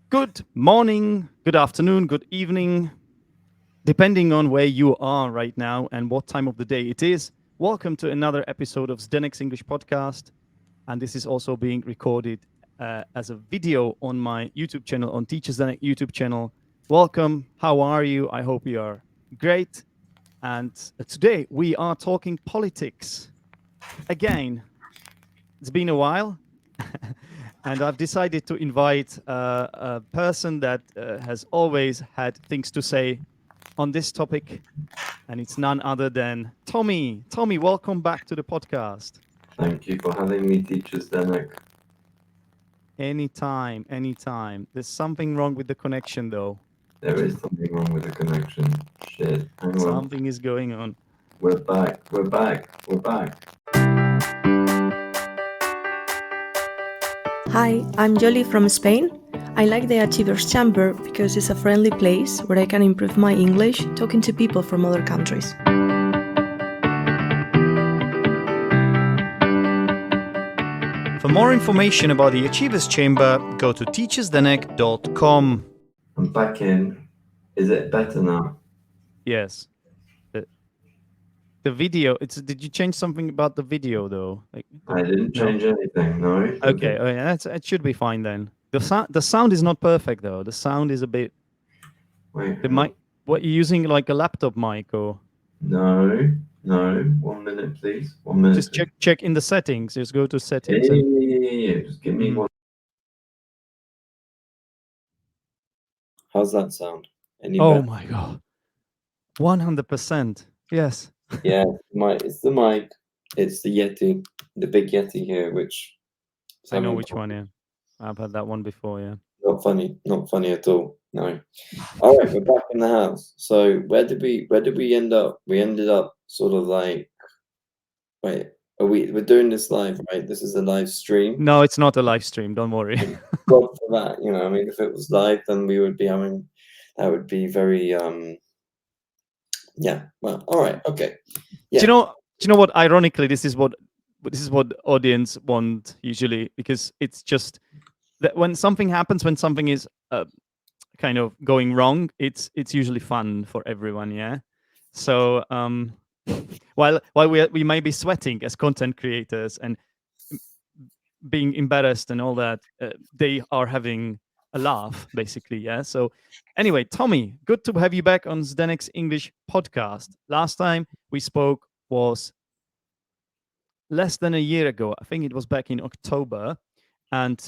Good morning, good afternoon, good evening, depending on where you are right now and what time of the day it is. Welcome to another episode of Zdenek's English podcast. And this is also being recorded as a video on my YouTube channel, on Teacher Zdenek YouTube channel. Welcome. How are you? I hope you are great. And today we are talking politics. Again, it's been a while. And I've decided to invite a person that has always had things to say on this topic, and it's none other than Tommy. Tommy, welcome back to the podcast. Thank you for having me, Teacher Zdenek. Anytime, anytime. There's something wrong with the connection, though. There is something wrong with the connection. Shit, hang on. Something is going on. We're back. We're back. We're back. Hi, I'm Jolie from Spain. I like the Achievers Chamber because it's a friendly place where I can improve my English talking to people from other countries. For more information about the Achievers Chamber, go to teachersdenek.com. I'm back in. Is it better now? Yes. The video, did you change something about the video, though? I didn't change anything, no. Okay, oh, yeah, it should be fine then. The sound is not perfect, though. The sound is a bit... Wait. The mic, what, you're using like a laptop mic or... No. 1 minute, please. 1 minute. Just check in the settings. Just go to settings. Yeah. Just give me one. How's that sound? Any Oh better? my God. 100%. Yes. Yeah, it's the mic. It's the Yeti, the big Yeti here, which... I know which one, yeah. I've had that one before, yeah. Not funny at all. No. All right, we're back in the house. So where did we end up? We ended up sort of like, wait, we're doing this live, right? This is a live stream. No, it's not a live stream. Don't worry. God for that, I mean, if it was live, then we would be having, that would be very, yeah. Well, all right, okay. Yeah. Do you know what? Ironically, this is what the audience want usually, because it's just that when something happens, when something is kind of going wrong, it's usually fun for everyone, yeah. So while we may be sweating as content creators and being embarrassed and all that, they are having a laugh, basically, yeah. So anyway, Tommy, good to have you back on Zdenek's English podcast. Last time we spoke was less than a year ago. I think it was back in October, and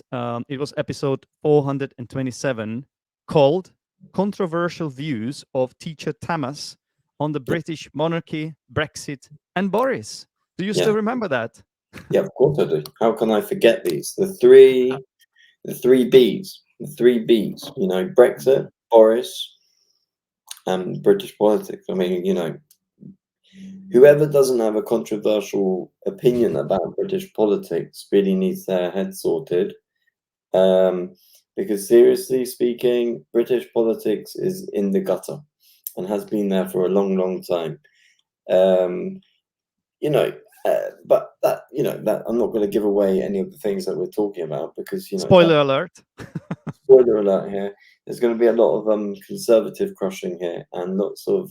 it was episode 427, called Controversial Views of Teacher Tamas on the British Monarchy, Brexit, and Boris. Do you still remember that? Yeah, of course I do. How can I forget these? The three B's. The three B's. Brexit, Boris, and British politics. I mean, whoever doesn't have a controversial opinion about British politics really needs their head sorted. Because seriously speaking, British politics is in the gutter and has been there for a long, long time. But that I'm not going to give away any of the things that we're talking about, because Spoiler alert. Spoiler alert here. There's going to be a lot of conservative crushing here, and lots of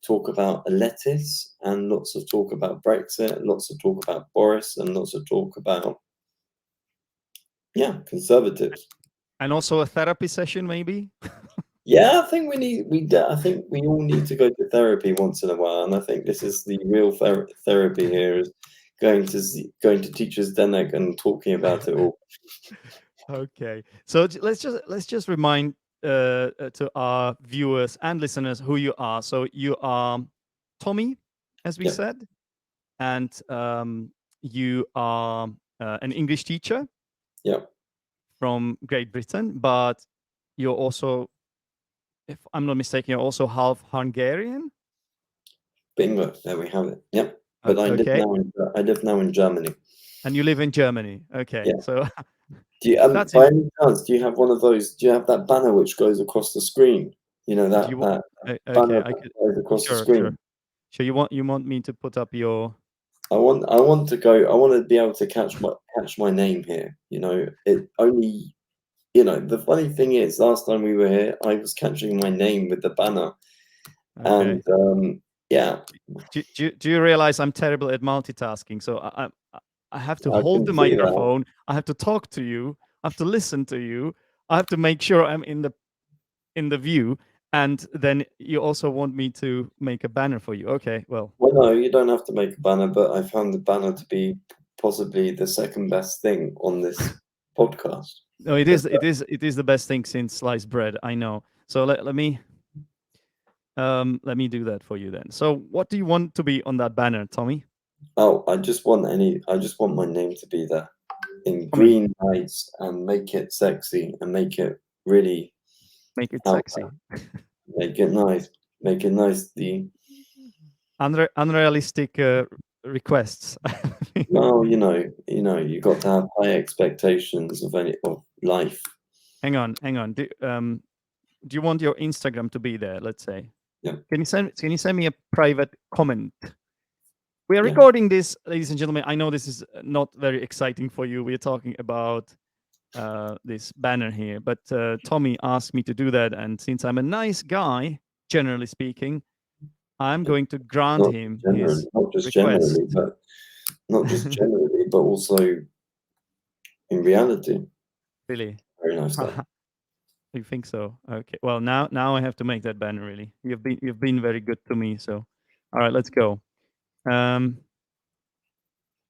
talk about a lettuce, and lots of talk about Brexit, lots of talk about Boris, and lots of talk about conservatives. And also a therapy session, maybe. Yeah, I think I think we all need to go to therapy once in a while, and I think this is the real therapy here, is going to Teacher Zdenek and talking about it all. Okay, so let's just remind to our viewers and listeners who you are. So you are Tommy, as we said, and you are an English teacher. Yeah. From Great Britain, but you're also, if I'm not mistaken, you're also half Hungarian. Bingo! There we have it. Yep. But I live now in Germany. And you live in Germany. Okay. Yeah. So do you by any chance, do you have one of those? Do you have that banner which goes across the screen? That banner goes across the screen. So you want me to put up your... I want to be able to catch my name here. It only you know, the funny thing is, last time we were here, I was capturing my name with the banner, Okay. and yeah, Do you realize I'm terrible at multitasking? So I have to I hold can the see that. microphone. I have to talk to you. I have to listen to you. I have to make sure I'm in the view. And then you also want me to make a banner for you. Okay, well, Well, no, you don't have to make a banner, but I found the banner to be possibly the second best thing on this podcast. no, it is the best thing since sliced bread. I know. So let me do that for you then. So what do you want to be on that banner, Tommy? Oh, I just want my name to be there in Tommy, green lights and make it sexy and make it really make it out sexy. make it nice. Make it nice. The Unrealistic requests. well, you know, you got to have high expectations of life. Hang on. Do you want your Instagram to be there? Let's say. Yeah. Can you send me a private comment? We are Yeah. recording this, ladies and gentlemen. I know this is not very exciting for you. We're talking about this banner here, but Tommy asked me to do that, and since I'm a nice guy, generally speaking, I'm going to grant him his not just request. generally, but also in reality. Really? Very nice guy. You think so? Okay. Well, now I have to make that banner. Really, you've been very good to me. So, all right, let's go. Do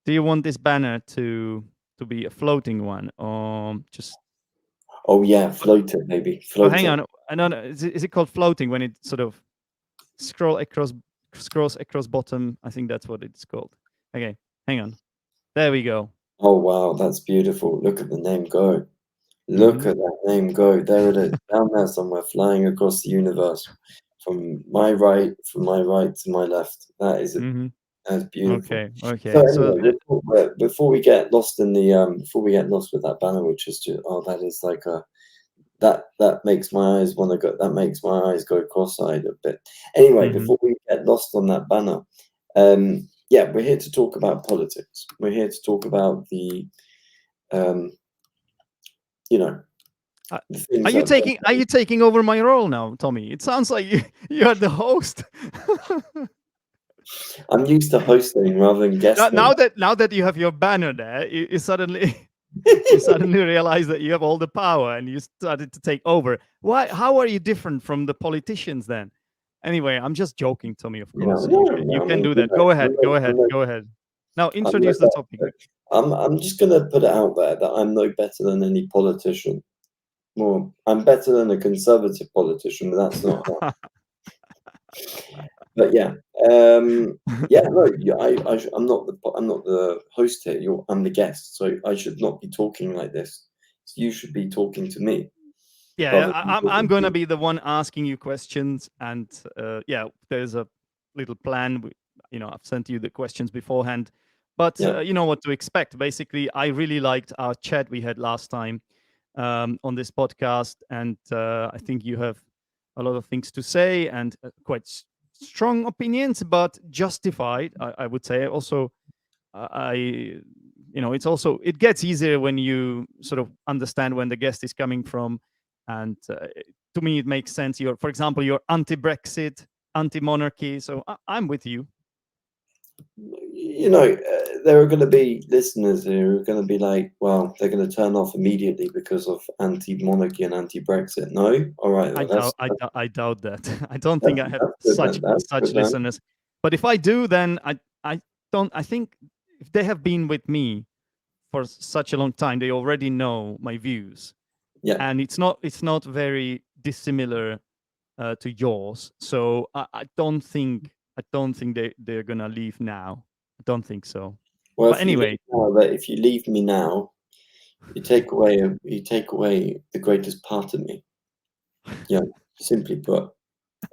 you want this banner to be a floating one, or just? Oh yeah, float it, maybe. Oh, Float hang it. on. I don't know. Is it called floating when it sort of scrolls across bottom? I think that's what it's called. Okay, hang on. There we go. Oh wow, that's beautiful. Look at the name go. Look at that name go. There it is, down there somewhere, flying across the universe, from my right to my left. That is that's beautiful. Okay. So anyway, before we get lost in the before we get lost with that banner, which is just that is like a that makes my eyes want to go. That makes my eyes go cross-eyed a bit. Anyway, before we get lost on that banner, yeah, we're here to talk about politics. We're here to talk about the you know. Are you taking over my role now, Tommy? It sounds like you are the host. I'm used to hosting rather than guesting. Now that you have your banner there, you suddenly realize that you have all the power and you started to take over. Why? How are you different from the politicians then? Anyway, I'm just joking, Tommy. Of course, you can do that. Go ahead. Now introduce the topic. I'm just gonna put it out there that I'm no better than any politician. Well, I'm better than a conservative politician, but that's not. But yeah, yeah, no, I'm not the host here. I'm the guest, so I should not be talking like this. You should be talking to me. Yeah, I'm gonna be the one asking you questions, and yeah, there's a little plan. I've sent you the questions beforehand, but you know what to expect. Basically, I really liked our chat we had last time on this podcast, and I think you have a lot of things to say and quite strong opinions, but justified. I would say also. It gets easier when you sort of understand when the guest is coming from, and to me it makes sense. For example, you're anti-Brexit, anti-monarchy, so I'm with you. There are going to be listeners who are going to be like, well, they're going to turn off immediately because of anti-monarchy and anti-Brexit. No, all right. I doubt that. I don't think I have such listeners. But if I do, then I think if they have been with me for such a long time, they already know my views. Yeah. And it's not very dissimilar to yours. So I don't think they're gonna leave now. I don't think so. Well, but anyway, if you leave me now, you take away the greatest part of me. Yeah, simply put,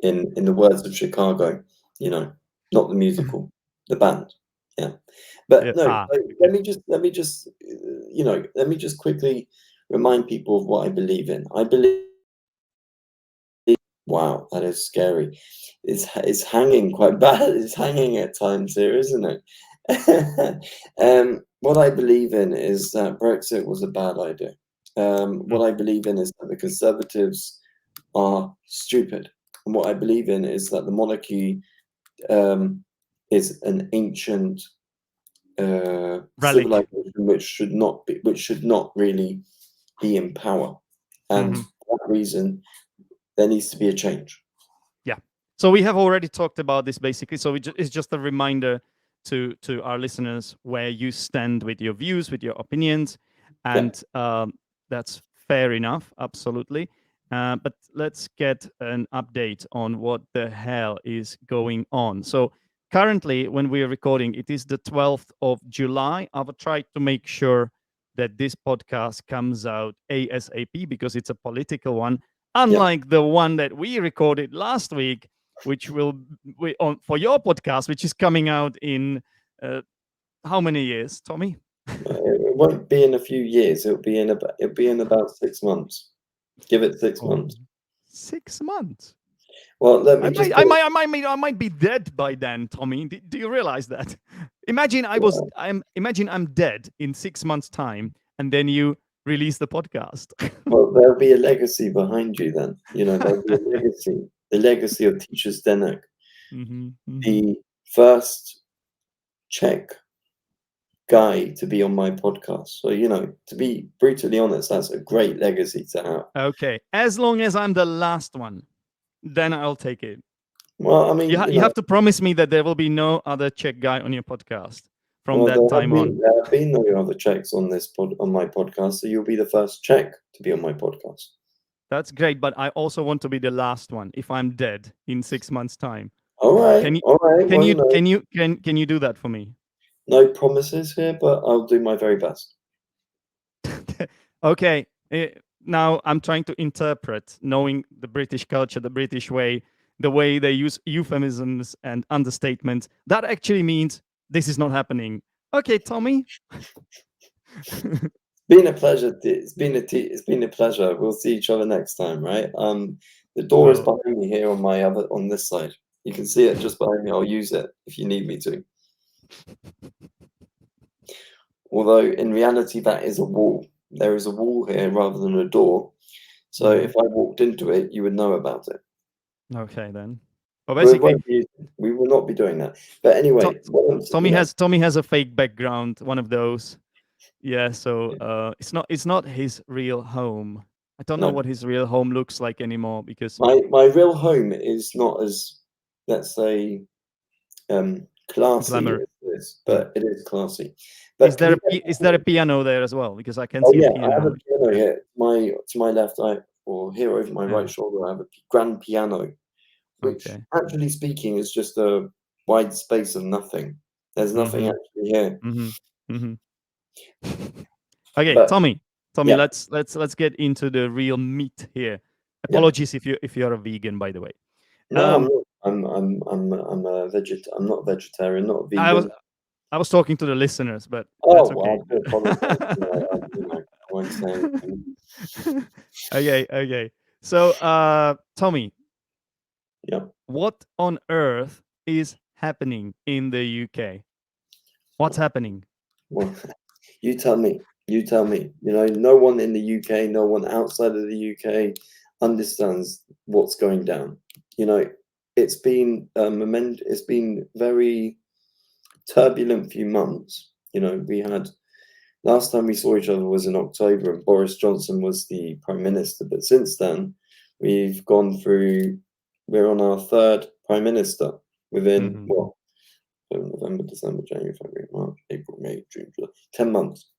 in the words of Chicago, not the musical, the band. Yeah, but no. Let me just quickly remind people of what I believe in. I believe. Wow, that is scary. It's hanging quite bad. It's hanging at times here, isn't it? What I believe in is that Brexit was a bad idea. what I believe in is that the Conservatives are stupid, and what I believe in is that the monarchy is an ancient civilization which should not really be in power, and for that reason, there needs to be a change. Yeah. So we have already talked about this basically. So it's just a reminder to our listeners where you stand with your views, with your opinions, and that's fair enough, absolutely. But let's get an update on what the hell is going on. So currently, when we are recording, it is the 12th of July. I've tried to make sure that this podcast comes out ASAP because it's a political one, unlike the one that we recorded last week, which will be on for your podcast, which is coming out in how many years, Tommy? It won't be in a few years. It'll be in about 6 months. Give it 6 months. 6 months. Well, I might be dead by then, Tommy. Do you realize that? Imagine I'm dead in 6 months' time, and then you release the podcast. Well, there'll be a legacy behind you then. There'll be a legacy. The legacy of teacher Zdenek. The first Czech guy to be on my podcast. So, to be brutally honest, that's a great legacy to have. Okay. As long as I'm the last one, then I'll take it. Well, I mean, you have to promise me that there will be no other Czech guy on your podcast from that time on. There have been no other Czechs on my podcast, so you'll be the first Czech to be on my podcast. That's great, but I also want to be the last one if I'm dead in 6 months' time. All right. Can you do that for me? No promises here, but I'll do my very best. Okay. Now I'm trying to interpret, knowing the British culture, the British way, the way they use euphemisms and understatements. That actually means this is not happening. Okay, Tommy. Been a pleasure. It's been a pleasure. We'll see each other next time, right? The door is behind me here on this side. You can see it just behind me. I'll use it if you need me to. Although in reality, that is a wall. There is a wall here rather than a door. So if I walked into it, you would know about it. Okay, then. Well, basically, we will not be doing that. But anyway, Tommy has a fake background, one of those. Yeah, so it's not his real home. I don't know what his real home looks like anymore because my real home is not as, let's say, classy as this, but it is classy. But is there a piano there as well? Because I can see a piano. I have a piano here. To my left, or here over my right shoulder, I have a grand piano, which, actually speaking, is just a wide space of nothing. There's nothing actually here. Okay, but, Tommy, let's get into the real meat here. Apologies if you're a vegan, by the way. No, I'm a vegetarian. I'm not vegetarian, not a vegan. I was talking to the listeners, but that's okay. Well, I do apologize. I won't say anything. Okay. So, Tommy, what on earth is happening in the UK? What's happening? Well, you tell me. No one in the UK, no one outside of the UK understands what's going down. It's been it's been very turbulent few months. We had, last time we saw each other was in October, and Boris Johnson was the Prime Minister. But since then, we're on our third Prime Minister within November, December, January, February, March, April, May, June, July, 10 months.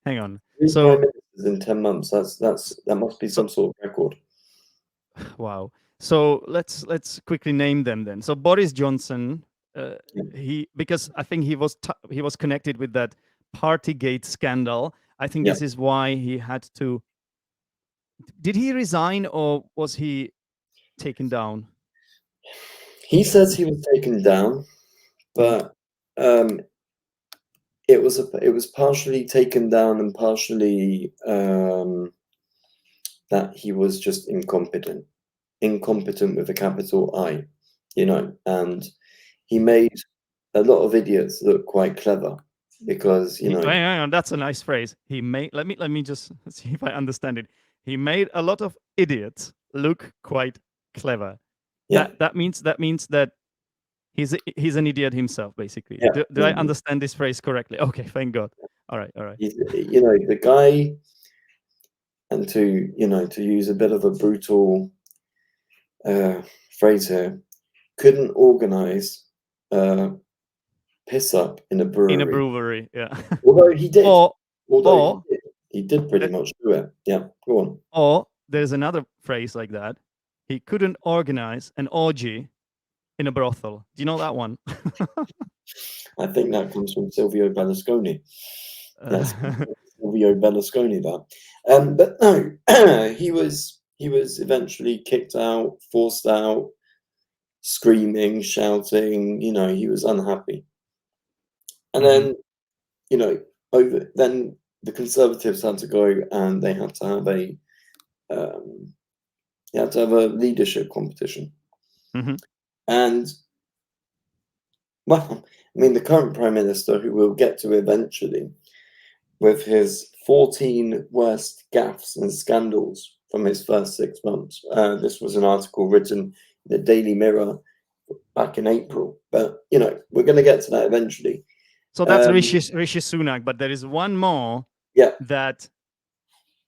Hang on. 3 Prime Ministers in 10 months. That must be some sort of record. Wow. So let's quickly name them then. So Boris Johnson, because I think he was connected with that Partygate scandal. I think this is why he had to. Did he resign or was he taken down? He says he was taken down, but it was partially taken down and partially that he was just incompetent with a capital I, and he made a lot of idiots look quite clever, because Hang on, that's a nice phrase. He made. Let me just see if I understand it. He made a lot of idiots look quite clever. yeah, That means that he's an idiot himself, basically. yeah, Do I understand this phrase correctly? Okay, thank God. All right. he's, the guy, and to use a bit of a brutal phrase here, couldn't organize piss up in a brewery. In a brewery, yeah. Although he did. Or he did pretty much do it. Yeah, go on. Or there's another phrase like that. He couldn't organize an orgy in a brothel. Do you know that one? I think that comes from Silvio Berlusconi. That's Silvio Berlusconi, that. But no, he was eventually kicked out, forced out, screaming, shouting. He was unhappy. And then, then the Conservatives had to go, and they had to have a leadership competition. And well, I mean, the current Prime Minister, who we'll get to eventually, with his 14 worst gaffes and scandals from his first 6 months. This was an article written in the Daily Mirror back in April. But, we're going to get to that eventually. So that's Rishi Sunak. But there is one more that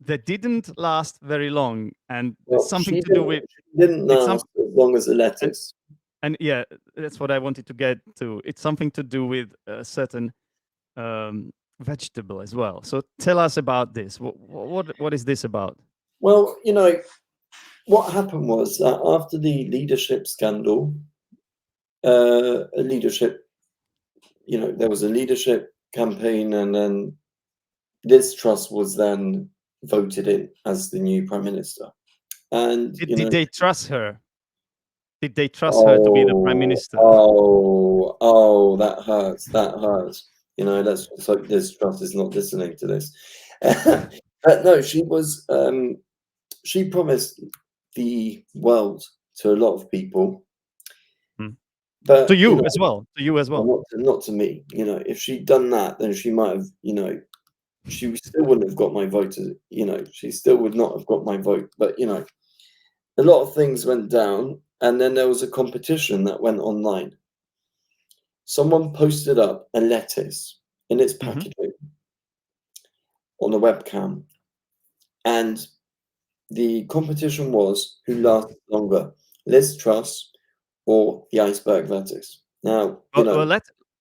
didn't last very long. And it's something to do with... didn't last as long as the lettuce. And yeah, that's what I wanted to get to. It's something to do with a certain vegetable as well. So tell us about this. What is this about? Well, what happened was that after the leadership scandal, there was a leadership campaign, and then Liz Truss was then voted in as the new Prime Minister. And did they trust her? Did they trust her to be the Prime Minister? Oh, that hurts. That hurts. Let's just hope Liz Truss is not listening to this. But no, she was. She promised the world to a lot of people. But to you as well. To you as well. Not to me. If she'd done that, then she might have. She still wouldn't have got my vote. She still would not have got my vote. But a lot of things went down. And then there was a competition that went online. Someone posted up a lettuce in its packaging on a webcam. And the competition was who lasted longer, Liz Truss or the iceberg lettuce. Now,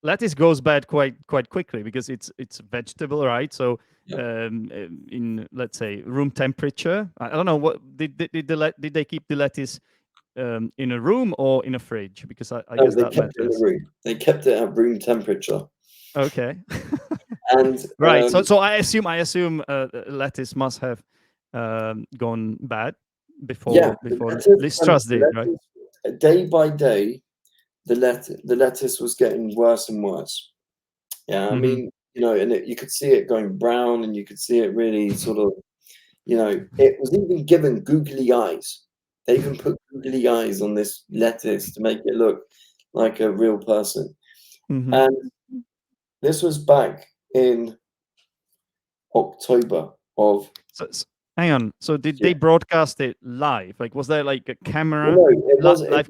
lettuce goes bad quite quickly because it's vegetable, right? So in, let's say, room temperature, I don't know, what did they keep the lettuce in a room or in a fridge? Because I guess they that kept it in matters. the room. They kept it at room temperature. Okay. And right. So I assume lettuce must have gone bad before Liz Truss did, right? Day by day, the lettuce was getting worse and worse. Yeah, I mean, and you could see it going brown, and you could see it really sort of, it was even given googly eyes. They even put googly eyes on this lettuce to make it look like a real person. And this was back in October of... So, hang on. So did they broadcast it live? Like, was there like a camera? No, it was live.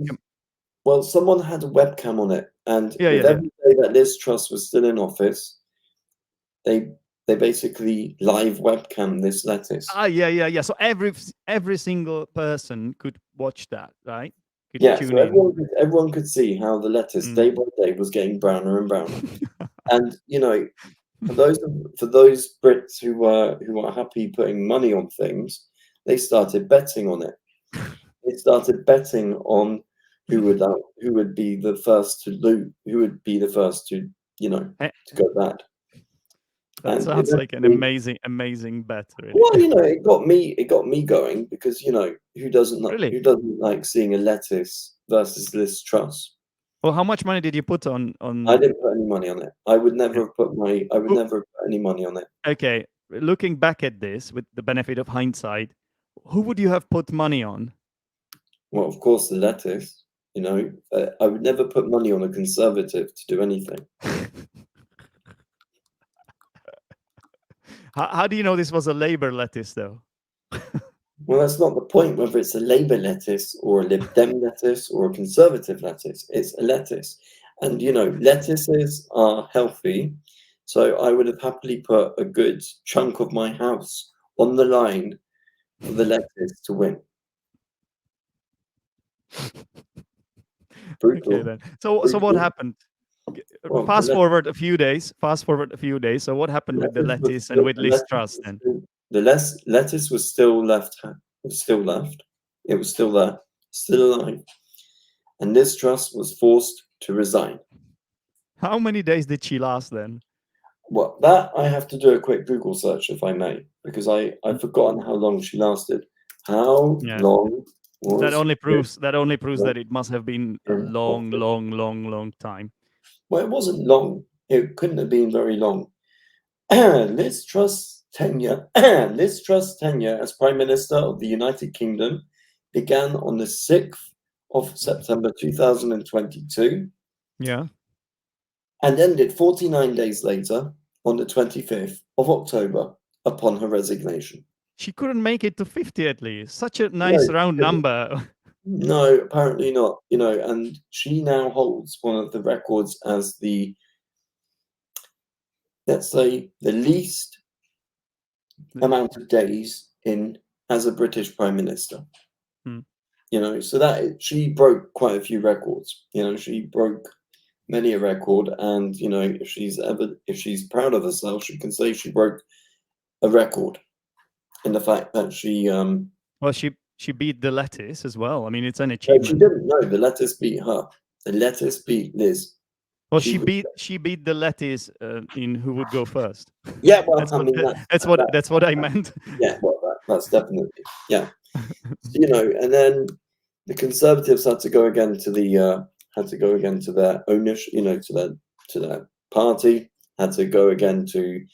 Well, someone had a webcam on it, and every day that Liz Truss was still in office, they basically live webcam this lettuce. Yeah. So every single person could watch that, right? So everyone could see how the lettuce day by day was getting browner and browner. And for those Brits who are happy putting money on things, they started betting on it. They started betting on who would be the first to lose, who would be the first to to go bad. That sounds like an amazing bet. Really. Well, it got me going, because who doesn't like seeing a lettuce versus Liz Truss? Well, how much money did you put on? I didn't put any money on it. I would never have put any money on it. Okay, looking back at this with the benefit of hindsight, who would you have put money on? Well, of course, the lettuce. I would never put money on a Conservative to do anything. How do you know this was a Labour lettuce, though? Well, that's not the point, whether it's a Labour lettuce or a Lib Dem lettuce or a Conservative lettuce. It's a lettuce. And, lettuces are healthy. So I would have happily put a good chunk of my house on the line for the lettuce to win. Brutal. Okay, then. So what happened? Well, Fast forward a few days. So what happened with the lettuce and with Liz Truss then? The lettuce was still left. It was still left. It was still there, still alive. And Liz Truss was forced to resign. How many days did she last then? Well, that I have to do a quick Google search, if I may, because I've forgotten how long she lasted. How long was that only proves that it must have been a long time. Well, it wasn't long. It couldn't have been very long. Liz Truss' tenure as Prime Minister of the United Kingdom began on the 6th of September 2022. Yeah. And ended 49 days later on the 25th of October upon her resignation. She couldn't make it to 50 at least. Such a nice round number. No, apparently not. And she now holds one of the records as the, let's say, the least amount of days as a British Prime Minister. So that she broke quite a few records. She broke many a record, and if she's proud of herself, she can say she broke a record in the fact that she well, she beat the lettuce as well. I mean, it's an achievement. She didn't. No, the lettuce beat her. The lettuce beat Liz. Well, she beat the lettuce in who would go first. Yeah, well, that's what I meant. Yeah, well, that's definitely and then the Conservatives had to go again to their ownership, to their party, had to go again to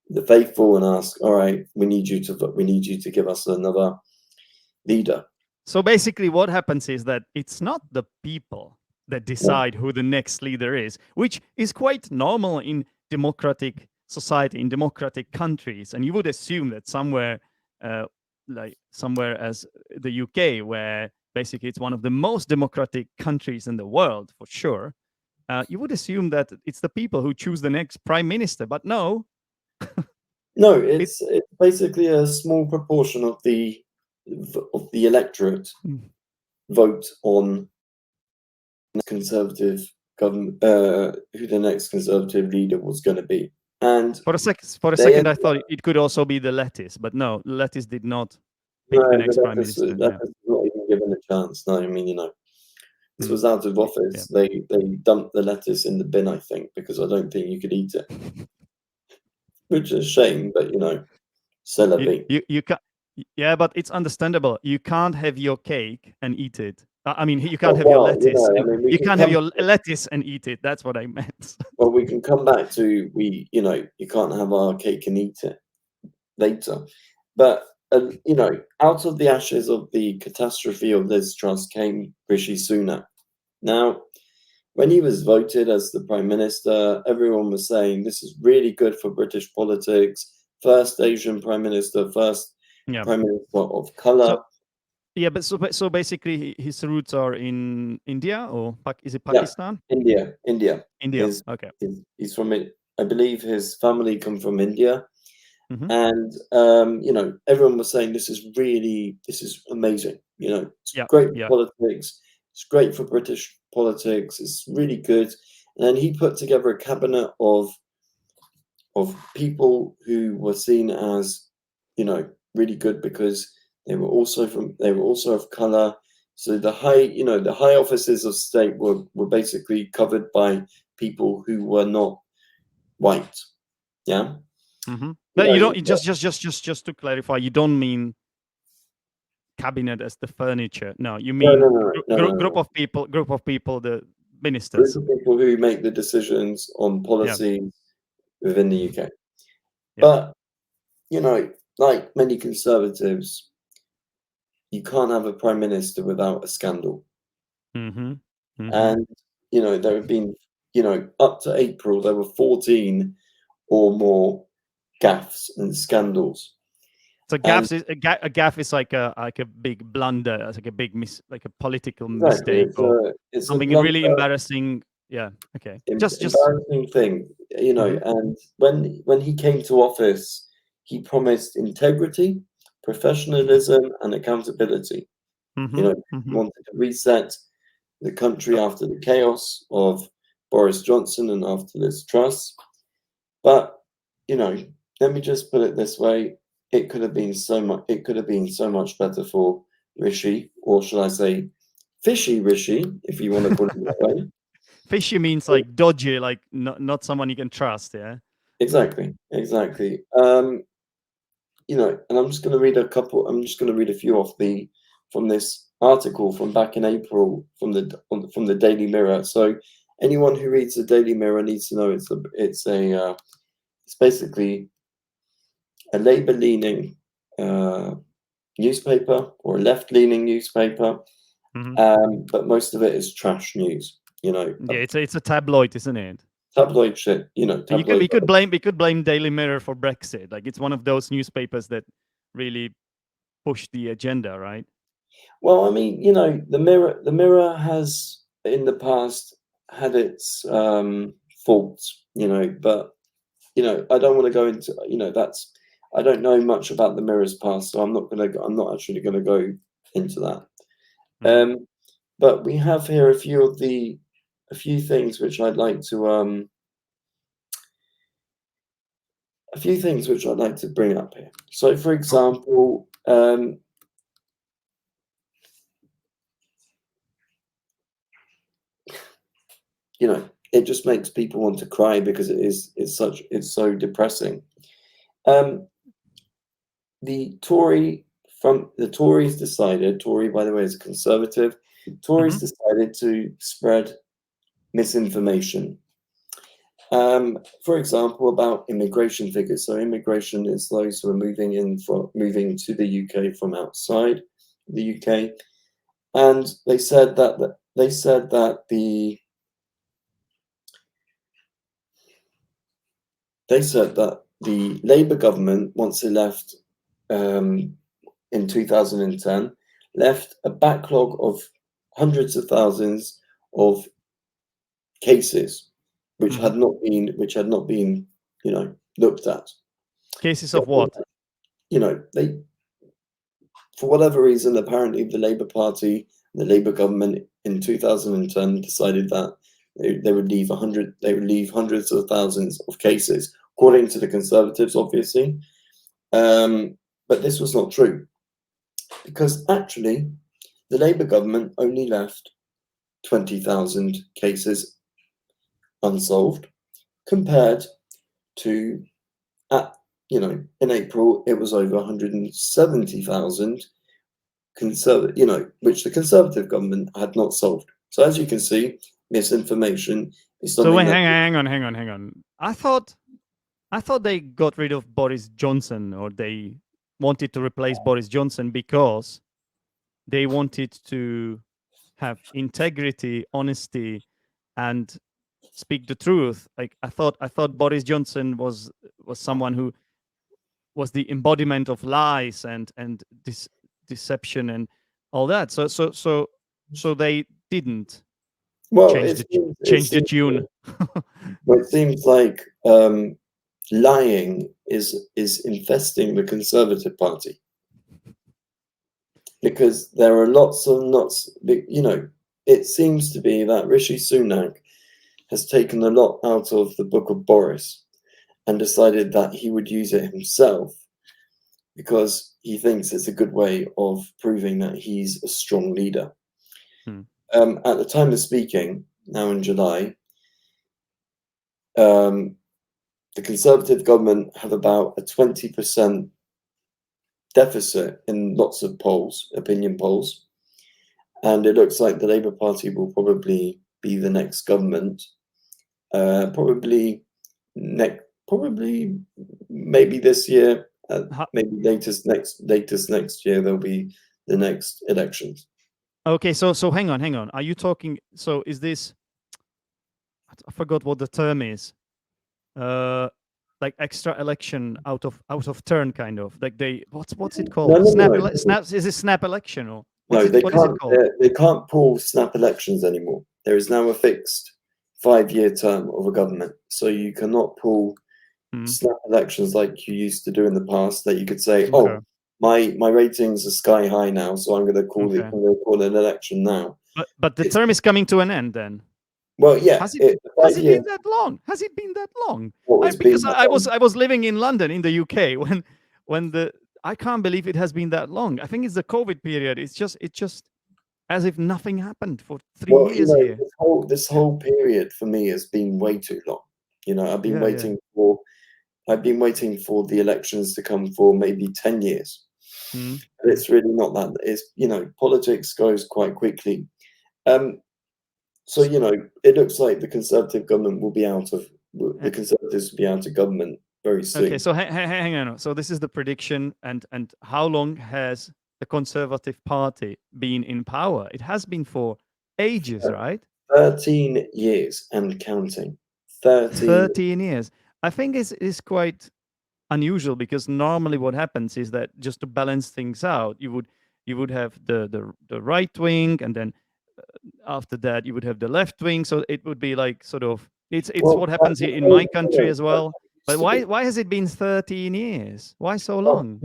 the faithful and ask, all right, we need you to give us another leader. So basically what happens is that it's not the people that decide who the next leader is, which is quite normal in democratic society, in democratic countries. And you would assume that somewhere as the UK, where basically it's one of the most democratic countries in the world, for sure, you would assume that it's the people who choose the next prime minister. But no. No, it's basically a small proportion of the electorate vote on Conservative government, who the next Conservative leader was going to be. And for a second, I thought it could also be the lettuce, but no, lettuce did not pick the next prime minister. Lettuce was not even given a chance. No, I mean, this was out of office. Yeah. They dumped the lettuce in the bin, I think, because I don't think you could eat it. Which is a shame, but celebrate. You can't. Yeah, but it's understandable. You can't have your cake and eat it. I mean, you can't have your lettuce. You can't have your lettuce and eat it. That's what I meant. Well, we can come back to you can't have our cake and eat it later. But out of the ashes of the catastrophe of Liz Truss came Fishy Sunak. Now, when he was voted as the Prime Minister, everyone was saying this is really good for British politics. First Asian Prime Minister, first Prime Minister of colour. But so basically his roots are in India, or is it Pakistan? Yeah, India. Okay. He's from it. I believe his family come from India. Mm-hmm. And everyone was saying this is amazing. It's great for politics. It's great for British politics. It's really good. And then he put together a cabinet of people who were seen as, really good because they were also of color. So the high offices of state were basically covered by people who were not white. Yeah. Mm-hmm. But you don't just to clarify, you don't mean cabinet as the furniture. No, you mean group of people, the ministers. Group of people who make the decisions on policy within the UK. But like many Conservatives, you can't have a prime minister without a scandal. Mm-hmm. Mm-hmm. And there have been up to April there were 14 or more gaffes and scandals. So gaffes is a gaffe is like a big blunder, it's like a big like a political mistake or It's something a really embarrassing. Yeah. Okay. Just embarrassing thing, you know. And when he came to office, he promised integrity, professionalism, and accountability. You know, he wanted to reset the country after the chaos of Boris Johnson and after Liz Truss. But you know, let me just put it this way: it could have been so much. It could have been so much better for Rishi, or should I say, Fishy Rishi, if you want to put it that way. Fishy means like dodgy, like not someone you can trust. Yeah. Exactly. You know, and I'm just going to read a couple. I'm just going to read a few from this article from back in April from the Daily Mirror. So anyone who reads the Daily Mirror needs to know it's basically a Labour-leaning newspaper or a left-leaning newspaper, but most of it is trash news. You know, yeah, it's a tabloid, isn't it? Tabloid shit. You know, tabloid. We could blame Daily Mirror for Brexit. Like it's one of those newspapers that really push the agenda, right? Well, I mean, you know, the Mirror has in the past had its faults, you know, but you know, I don't want to go into, you know, I don't know much about the Mirror's past, so I'm not actually gonna go into that. But we have here a few things which I'd like to bring up here. So, for example, you know, it just makes people want to cry because it's so depressing. The Tories decided, Tory, by the way, is a conservative. Tories decided to spread misinformation. For example, about immigration figures. So immigration is those who are moving to the UK from outside the UK, and they said that the Labour government, once it left in 2010, left a backlog of hundreds of thousands of cases which had not been, you know, looked at. Cases of what? You know, they, for whatever reason, apparently the Labour Party, the Labour government in 2010 decided that they would leave hundreds of thousands of cases, according to the Conservatives, obviously. But this was not true, because actually the Labour government only left 20,000 cases unsolved, compared to, you know, in April it was over 170,000 you know, which the Conservative government had not solved. So as you can see, misinformation is something. So hang on. I thought they got rid of Boris Johnson, or they wanted to replace Boris Johnson because they wanted to have integrity, honesty, and speak the truth. Like I thought Boris Johnson was someone who was the embodiment of lies and deception and all that. So they didn't change the tune. Well, it seems like lying is infesting the Conservative Party, because there are lots, you know, it seems to be that Rishi Sunak has taken a lot out of the book of Boris and decided that he would use it himself because he thinks it's a good way of proving that he's a strong leader. At the time of speaking, now in July, the Conservative government have about a 20% deficit in lots of polls, opinion polls, and it looks like the Labour Party will probably be the next government. Probably maybe this year, maybe latest next year there'll be the next elections. Okay, so hang on. Are you talking? So is this? I forgot what the term is. like extra election out of turn, kind of like they what's it No, called? no, Snap no. snap is it snap election or No, what is it called? They can't pull snap elections anymore. There is now a fixed 5-year term of a government, so you cannot pull snap elections like you used to do in the past. That you could say, Okay. "Oh, my ratings are sky high now, so I'm going to call an election now." But the term is coming to an end then. Well, yeah. Has it been that long? Has it been that long? Because I was living in London in the UK when I can't believe it has been that long. I think it's the COVID period. It's just as if nothing happened for 3 years here. This whole period for me has been way too long. I've been waiting for the elections to come for maybe 10 years. And it's really not that. It's politics goes quite quickly. So it looks like the Conservative government will be out of the Conservatives will be out of government very soon. Okay, so hang on. So this is the prediction, and how long has the Conservative Party been in power? It has been for ages, right? 13 years and counting. 13 years. I think it's quite unusual because normally what happens is that just to balance things out, you would have the right wing, and then after that you would have the left wing. So it would be like sort of it's what happens here in my country as well. But why has it been 13 years? Why so long?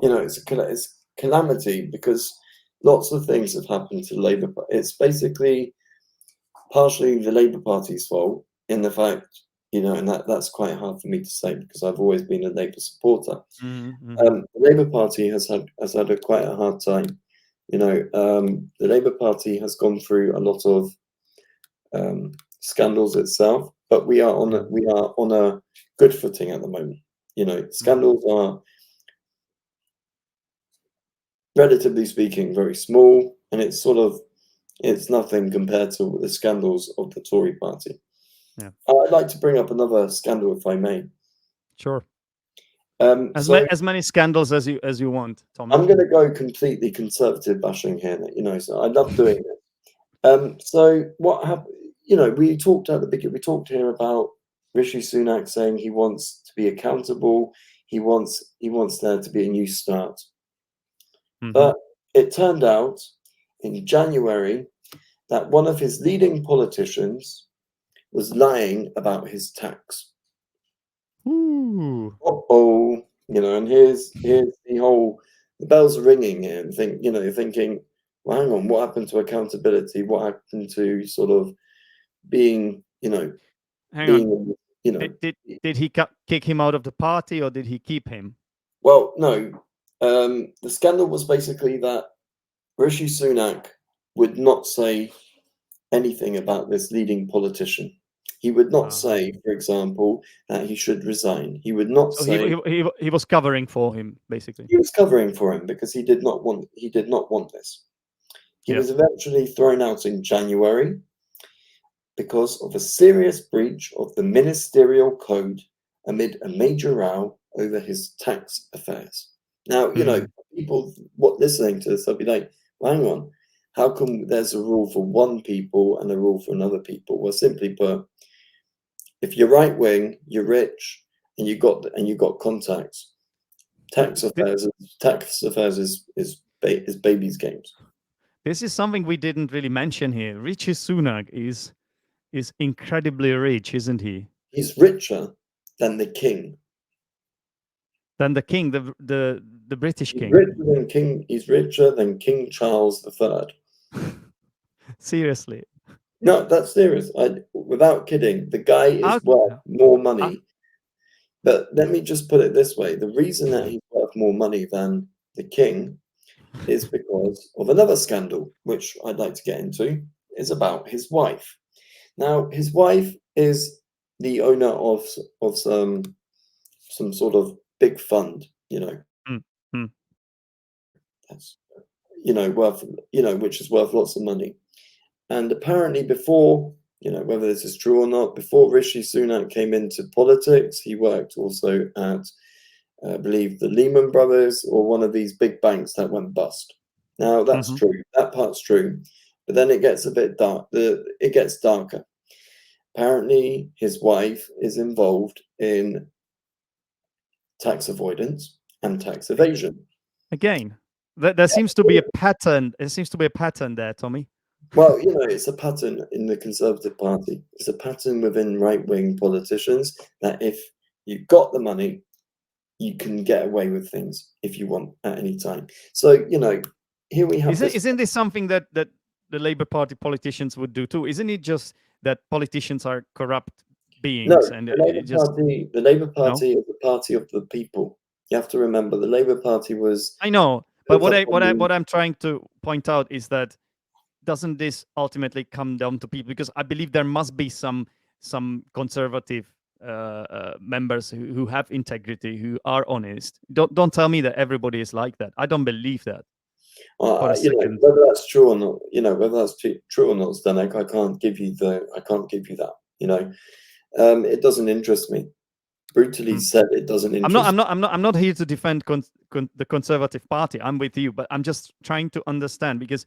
It's calamity because lots of things have happened to Labour. It's basically partially the Labour Party's fault in the fact, and that's quite hard for me to say because I've always been a Labour supporter. The Labour Party has had quite a hard time. The Labour Party has gone through a lot of scandals itself, but we are on a good footing at the moment. Scandals are, relatively speaking, very small, and it's nothing compared to the scandals of the Tory party. Yeah. I'd like to bring up another scandal, if I may. Sure. As many scandals as you want, Tom. I'm going to go completely conservative bashing here. So I love doing it. So what happened? We talked at the beginning. We talked here about Rishi Sunak saying he wants to be accountable. He wants there to be a new start. But it turned out in January that one of his leading politicians was lying about his tax. Ooh. And here's the bells are ringing here, and you're thinking, well, hang on, what happened to accountability? What happened to sort of being, Hang on. Did he kick him out of the party or did he keep him? Well, no. The scandal was basically that Rishi Sunak would not say anything about this leading politician. He would not say, for example, that he should resign. He would not say he was covering for him, basically. He was covering for him because he did not want this. He was eventually thrown out in January because of a serious breach of the ministerial code amid a major row over his tax affairs. Now, people listening to this, they'll be like, well, hang on, how come there's a rule for one people and a rule for another people? Well, simply put, if you're right wing, you're rich, and you got contacts, tax affairs is baby's games. This is something we didn't really mention here. Rishi Sunak is incredibly rich, isn't he? He's richer than the king. Than the king, the British king. He's richer than King Charles III. Seriously. No, that's serious. Without kidding, the guy is worth more money. But let me just put it this way. The reason that he's worth more money than the king is because of another scandal, which I'd like to get into, is about his wife. Now, his wife is the owner of some sort of big fund, that's worth, which is worth lots of money. And apparently before, whether this is true or not, before Rishi Sunak came into politics, he worked also at, I believe, the Lehman Brothers or one of these big banks that went bust. Now, that's true. That part's true. But then it gets a bit dark. It gets darker. apparently his wife is involved in tax avoidance and tax evasion. Again, there seems to be a pattern. There seems to be a pattern there, Tommy. Well, it's a pattern in the Conservative Party. It's a pattern within right-wing politicians that if you've got the money, you can get away with things if you want at any time. So, here we have Isn't this something that the Labour Party politicians would do too? Isn't it just that politicians are corrupt beings? No, And the Labour Party is the party of the people. You have to remember the Labour Party was. I know, but what I'm trying to point out is that doesn't this ultimately come down to people? Because I believe there must be some conservative members who have integrity, who are honest. Don't tell me that everybody is like that. I don't believe that. Whether that's true or not, whether that's true or not, Zdenek, I can't give you that. It doesn't interest me. Brutally said, it doesn't interest me. I'm not here to defend the Conservative Party. I'm with you, but I'm just trying to understand because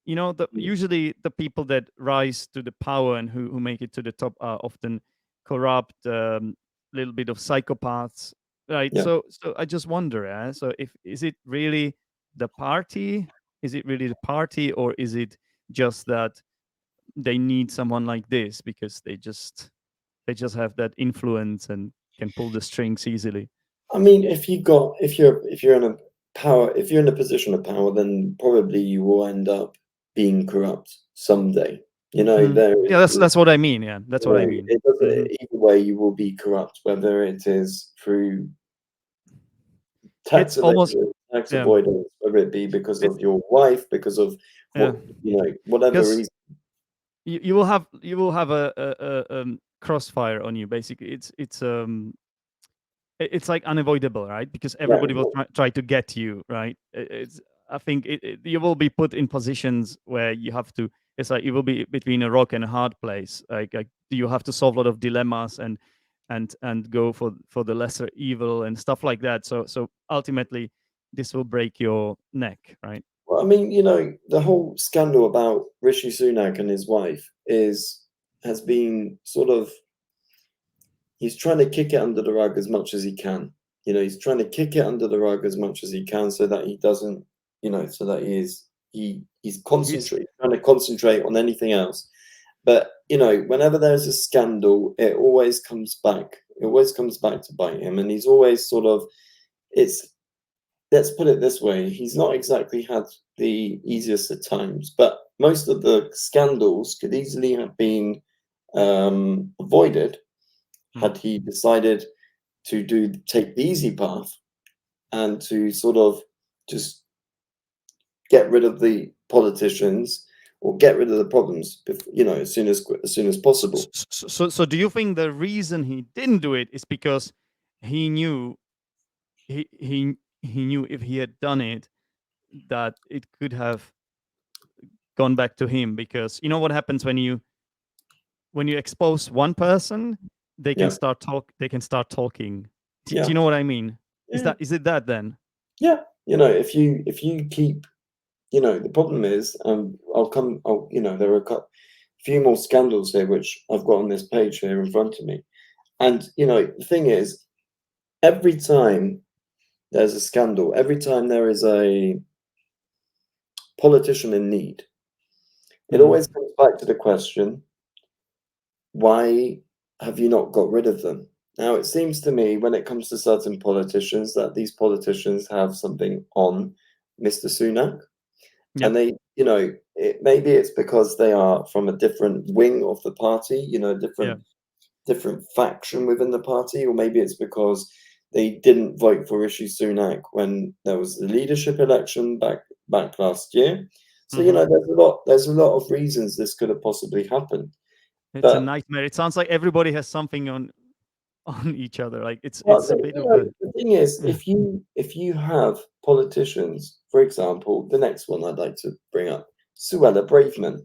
usually the people that rise to the power and who make it to the top are often corrupt, little bit of psychopaths, right? Yeah. So I just wonder, so is it really the party? Is it really the party, or is it just that they need someone like this because they just have that influence and can pull the strings easily? I mean, if you're in a position of power, then probably you will end up being corrupt someday. That's what I mean. Yeah, that's what I mean. It doesn't, either way, you will be corrupt, whether it is through tax evasion, tax avoidance, whether it be because of your wife, because of whatever reason. You will have a crossfire on you. Basically, it's like unavoidable, right? Because everybody will try to get you, right? I think you will be put in positions where you have to. It's like you will be between a rock and a hard place. Like you have to solve a lot of dilemmas and go for the lesser evil and stuff like that. So ultimately, this will break your neck, right? Well, I mean, the whole scandal about Rishi Sunak and his wife has been sort of. He's trying to kick it under the rug as much as he can. He's trying to kick it under the rug as much as he can so that he doesn't, so that he's trying to concentrate on anything else. But, whenever there's a scandal, it always comes back. It always comes back to bite him. And he's always sort of, let's put it this way, he's not exactly had the easiest of times, but most of the scandals could easily have been avoided had he decided to take the easy path and to sort of just get rid of the politicians or get rid of the problems, as soon as possible. So do you think the reason he didn't do it is because he knew he knew if he had done it that it could have gone back to him? Because you know what happens when you expose one person, they can start talking. Do you know what I mean? Yeah. Is it that then? Yeah, if you keep, the problem is, there are a few more scandals here which I've got on this page here in front of me, and the thing is, every time there's a scandal, every time there is a politician in need, it always comes back to the question, why have you not got rid of them? Now, it seems to me when it comes to certain politicians that these politicians have something on Mr. Sunak. Yep. And they, maybe it's because they are from a different wing of the party, different faction within the party, or maybe it's because they didn't vote for Rishi Sunak when there was the leadership election back last year. So, there's a lot of reasons this could have possibly happened. It's a nightmare. It sounds like everybody has something on each other. Like it's a bit of a... The thing is, if you have politicians, for example, the next one I'd like to bring up, Suella Braverman.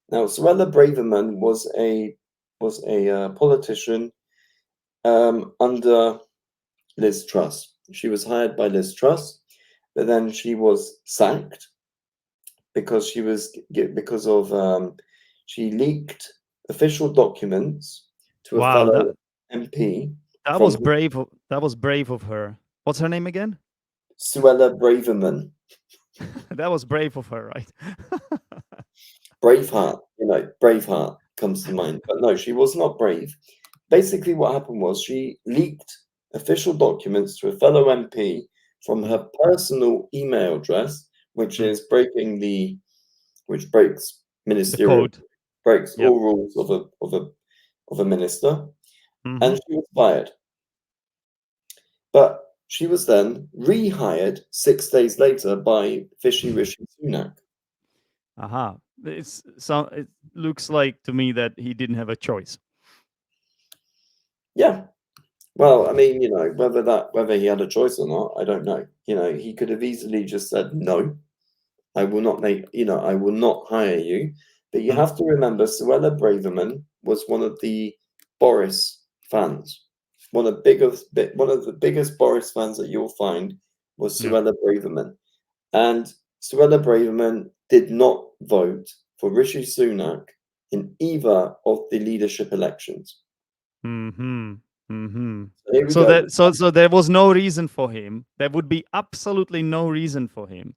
Now, Suella Braverman was a politician under Liz Truss. She was hired by Liz Truss, but then she was sacked because she leaked official documents to a Wow, fellow MP that from was brave. That was brave of her. What's her name again? Suella Braverman. That was brave of her, right? Braveheart, Braveheart comes to mind. But no, she was not brave. Basically, what happened was she leaked official documents to a fellow MP from her personal email address, which is which breaks The ministerial, code. breaks Yep. all rules of a minister, Mhm. and she was fired. But she was then rehired 6 days later by Fishy Rishi Sunak. Aha. It looks like to me that he didn't have a choice. Yeah. Well, I mean, whether he had a choice or not, I don't know. He could have easily just said, no, I will not I will not hire you. But you have to remember, Suella Braverman was one of the Boris fans. One of the biggest Boris fans that you'll find was Yeah. Suella Braverman. And Suella Braverman did not vote for Rishi Sunak in either of the leadership elections. Mm-hmm. Mm-hmm. So here we So go. so there was no reason for him. There would be absolutely no reason for him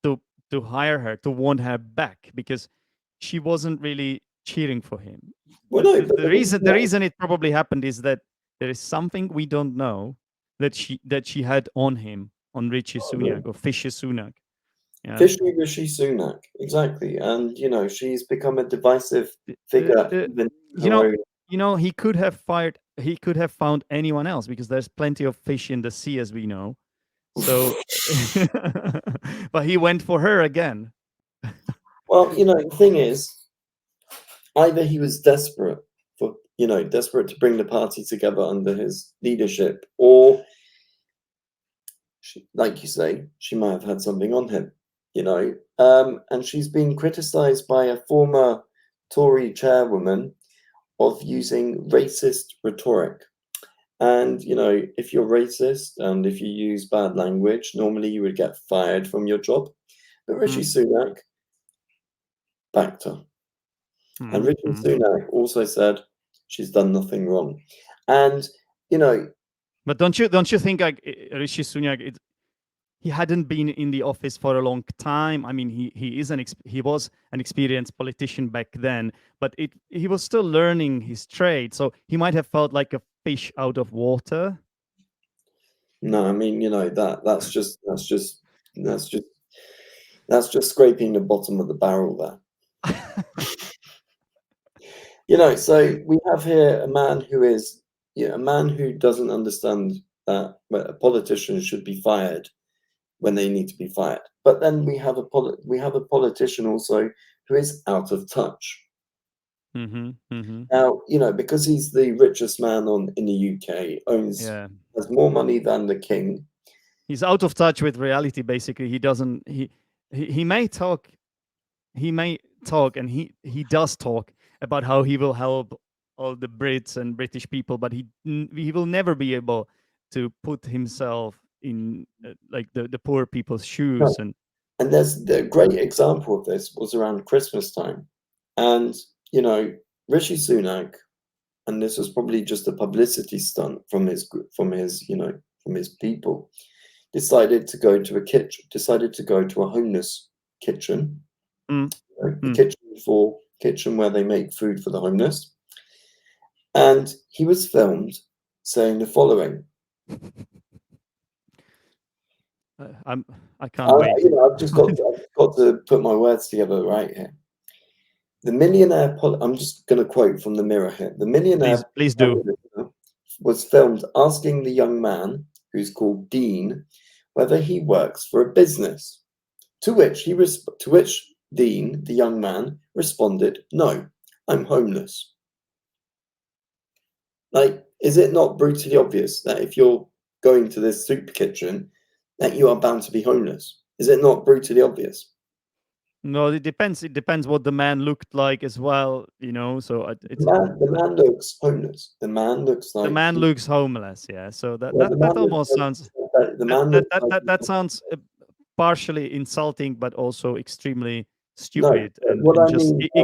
to hire her, to want her back, because she wasn't really cheering for him. Well, no, but The reason it probably happened is that there is something we don't know that she had on him, on Rishi Sunak or Fishy Sunak. Yeah. Fishy Rishi Sunak, exactly. And she's become a divisive figure. Even He could have found anyone else, because there's plenty of fish in the sea, as we know. So but he went for her again. Well, the thing is, either he was desperate to bring the party together under his leadership, or like you say, she might have had something on him, and she's been criticized by a former Tory chairwoman of using racist rhetoric. And if you're racist and if you use bad language, normally you would get fired from your job. But Rishi Sunak backed her. And Rishi Sunak also said she's done nothing wrong. And but don't you think, like, Rishi Sunak, he hadn't been in the office for a long time. I mean, he was an experienced politician back then, but he was still learning his trade, so he might have felt like a fish out of water. No, I mean, that's just scraping the bottom of the barrel there. So we have here a man who doesn't understand that a politician should be fired when they need to be fired. But then we have a politician also who is out of touch. Now, because he's the richest man in the UK, has more money than the king. He's out of touch with reality. Basically, he may talk, and he does talk about how he will help all the Brits and British people, but he will never be able to put himself in like the poor people's shoes. No. And there's the great example of this was around Christmas time, and Rishi Sunak, and this was probably just a publicity stunt from his people, decided to go to a homeless kitchen, kitchen where they make food for the homeless, and he was filmed saying the following. I can't wait. I've just got to put my words together right here. The millionaire. I'm just going to quote from the Mirror here. The millionaire. Please do. Was filmed asking the young man, who's called Dean, whether he works for a business. To which Dean, the young man, responded, "No, I'm homeless." Like, is it not brutally obvious that if you're going to this soup kitchen, that you are bound to be homeless? Is it not brutally obvious? No, it depends. It depends what the man looked like as well, So the man looks homeless. The man looks like the man looks homeless. Yeah. So that almost sounds. The man That sounds partially insulting, but also extremely stupid what and I just mean by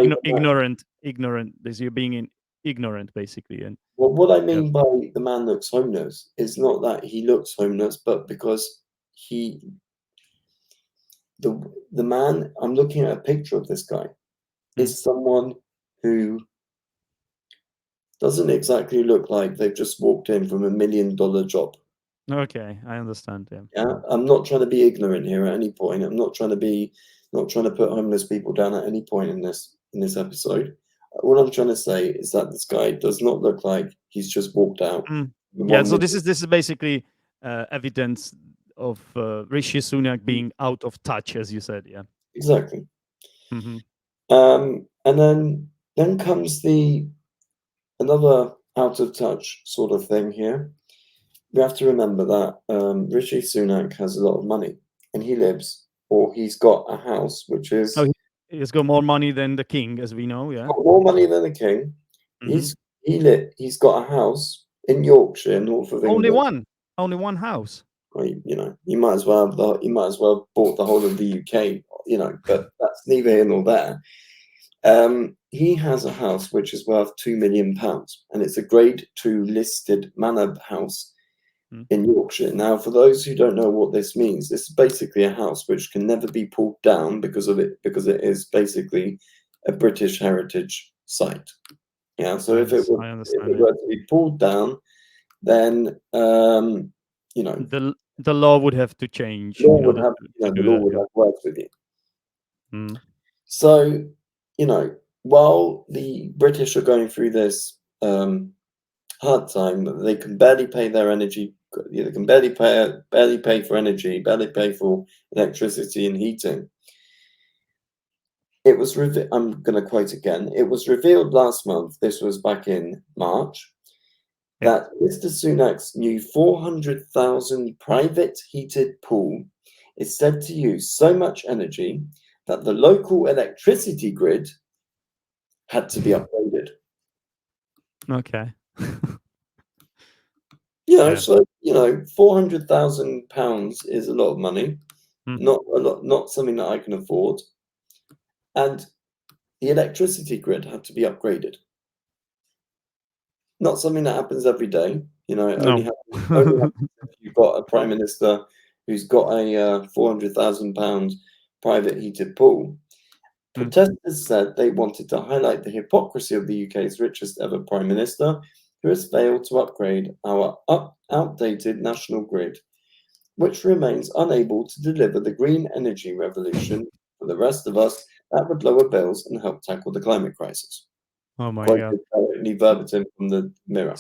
ignorant. This you're being ignorant basically, and well, what I yeah. mean by the man looks homeless is not that he looks homeless, but because he the man I'm looking at a picture of this guy is someone who doesn't exactly look like they've just walked in from $1 million job. Okay, I understand. Yeah. Yeah, I'm not trying to be ignorant here at any point. I'm not trying to put homeless people down at any point in this episode. What I'm trying to say is that this guy does not look like he's just walked out. Yeah. So this is basically evidence of Rishi Sunak being out of touch, as you said. Yeah. Exactly. Mm-hmm. And then comes another out of touch sort of thing here. We have to remember that Rishi Sunak has a lot of money, and he's got a house which is He's got more money than the king, as we know. Yeah. got more money than the king. Mm-hmm. He's got a house in Yorkshire, north of England. Only one house. Well, you might as well bought the whole of the UK. But that's neither here nor there. He has a house which is worth £2 million, and it's a Grade 2 listed manor house in Yorkshire. Now, for those who don't know what this means, this is basically a house which can never be pulled down because it is basically a British heritage site. Yeah, so if it were to be pulled down, then the law would have to change. The law would have worked with you. So, while the British are going through this hard time, they can barely pay their energy. They can barely pay for energy, barely pay for electricity and heating. It was I'm going to quote again. It was revealed last month. This was back in March. That Mr. Sunak's new 400,000 private heated pool is said to use so much energy that the local electricity grid had to be upgraded. Okay. So £400,000 is a lot of money. Not something that I can afford. And the electricity grid had to be upgraded. Not something that happens every day. It only happens if you've got a prime minister who's got a £400,000 private heated pool. Protesters said they wanted to highlight the hypocrisy of the UK's richest ever prime minister, who has failed to upgrade our outdated national grid, which remains unable to deliver the green energy revolution for the rest of us that would lower bills and help tackle the climate crisis. Oh my God! Directly verbatim from the Mirror.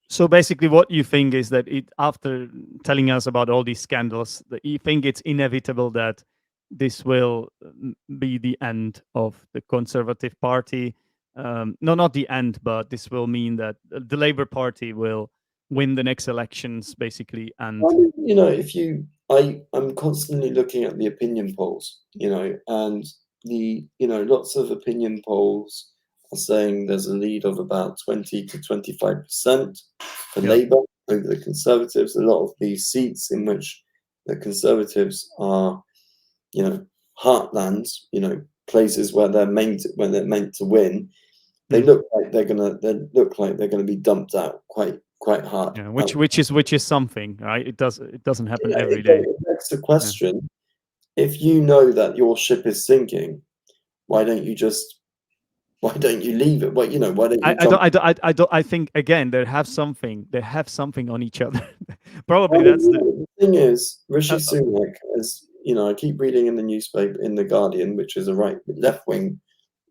So basically, what you think is that after telling us about all these scandals, that you think it's inevitable that this will be the end of the Conservative Party. No, not the end, but this will mean that the Labour Party will win the next elections, basically. And I'm constantly looking at the opinion polls, and lots of opinion polls are saying there's a lead of about 20 to 25% for Labour over the Conservatives. A lot of these seats in which the Conservatives are, heartlands, places where they're meant to win, they look like they're gonna be dumped out quite hard. Yeah, which is something, right? It doesn't happen every day. It begs the question: if you know that your ship is sinking, why don't you leave it? Why don't you? I think again they have something on each other. Probably that's the thing is, Rishi Sunak, as I keep reading in the newspaper, in the Guardian, which is a left wing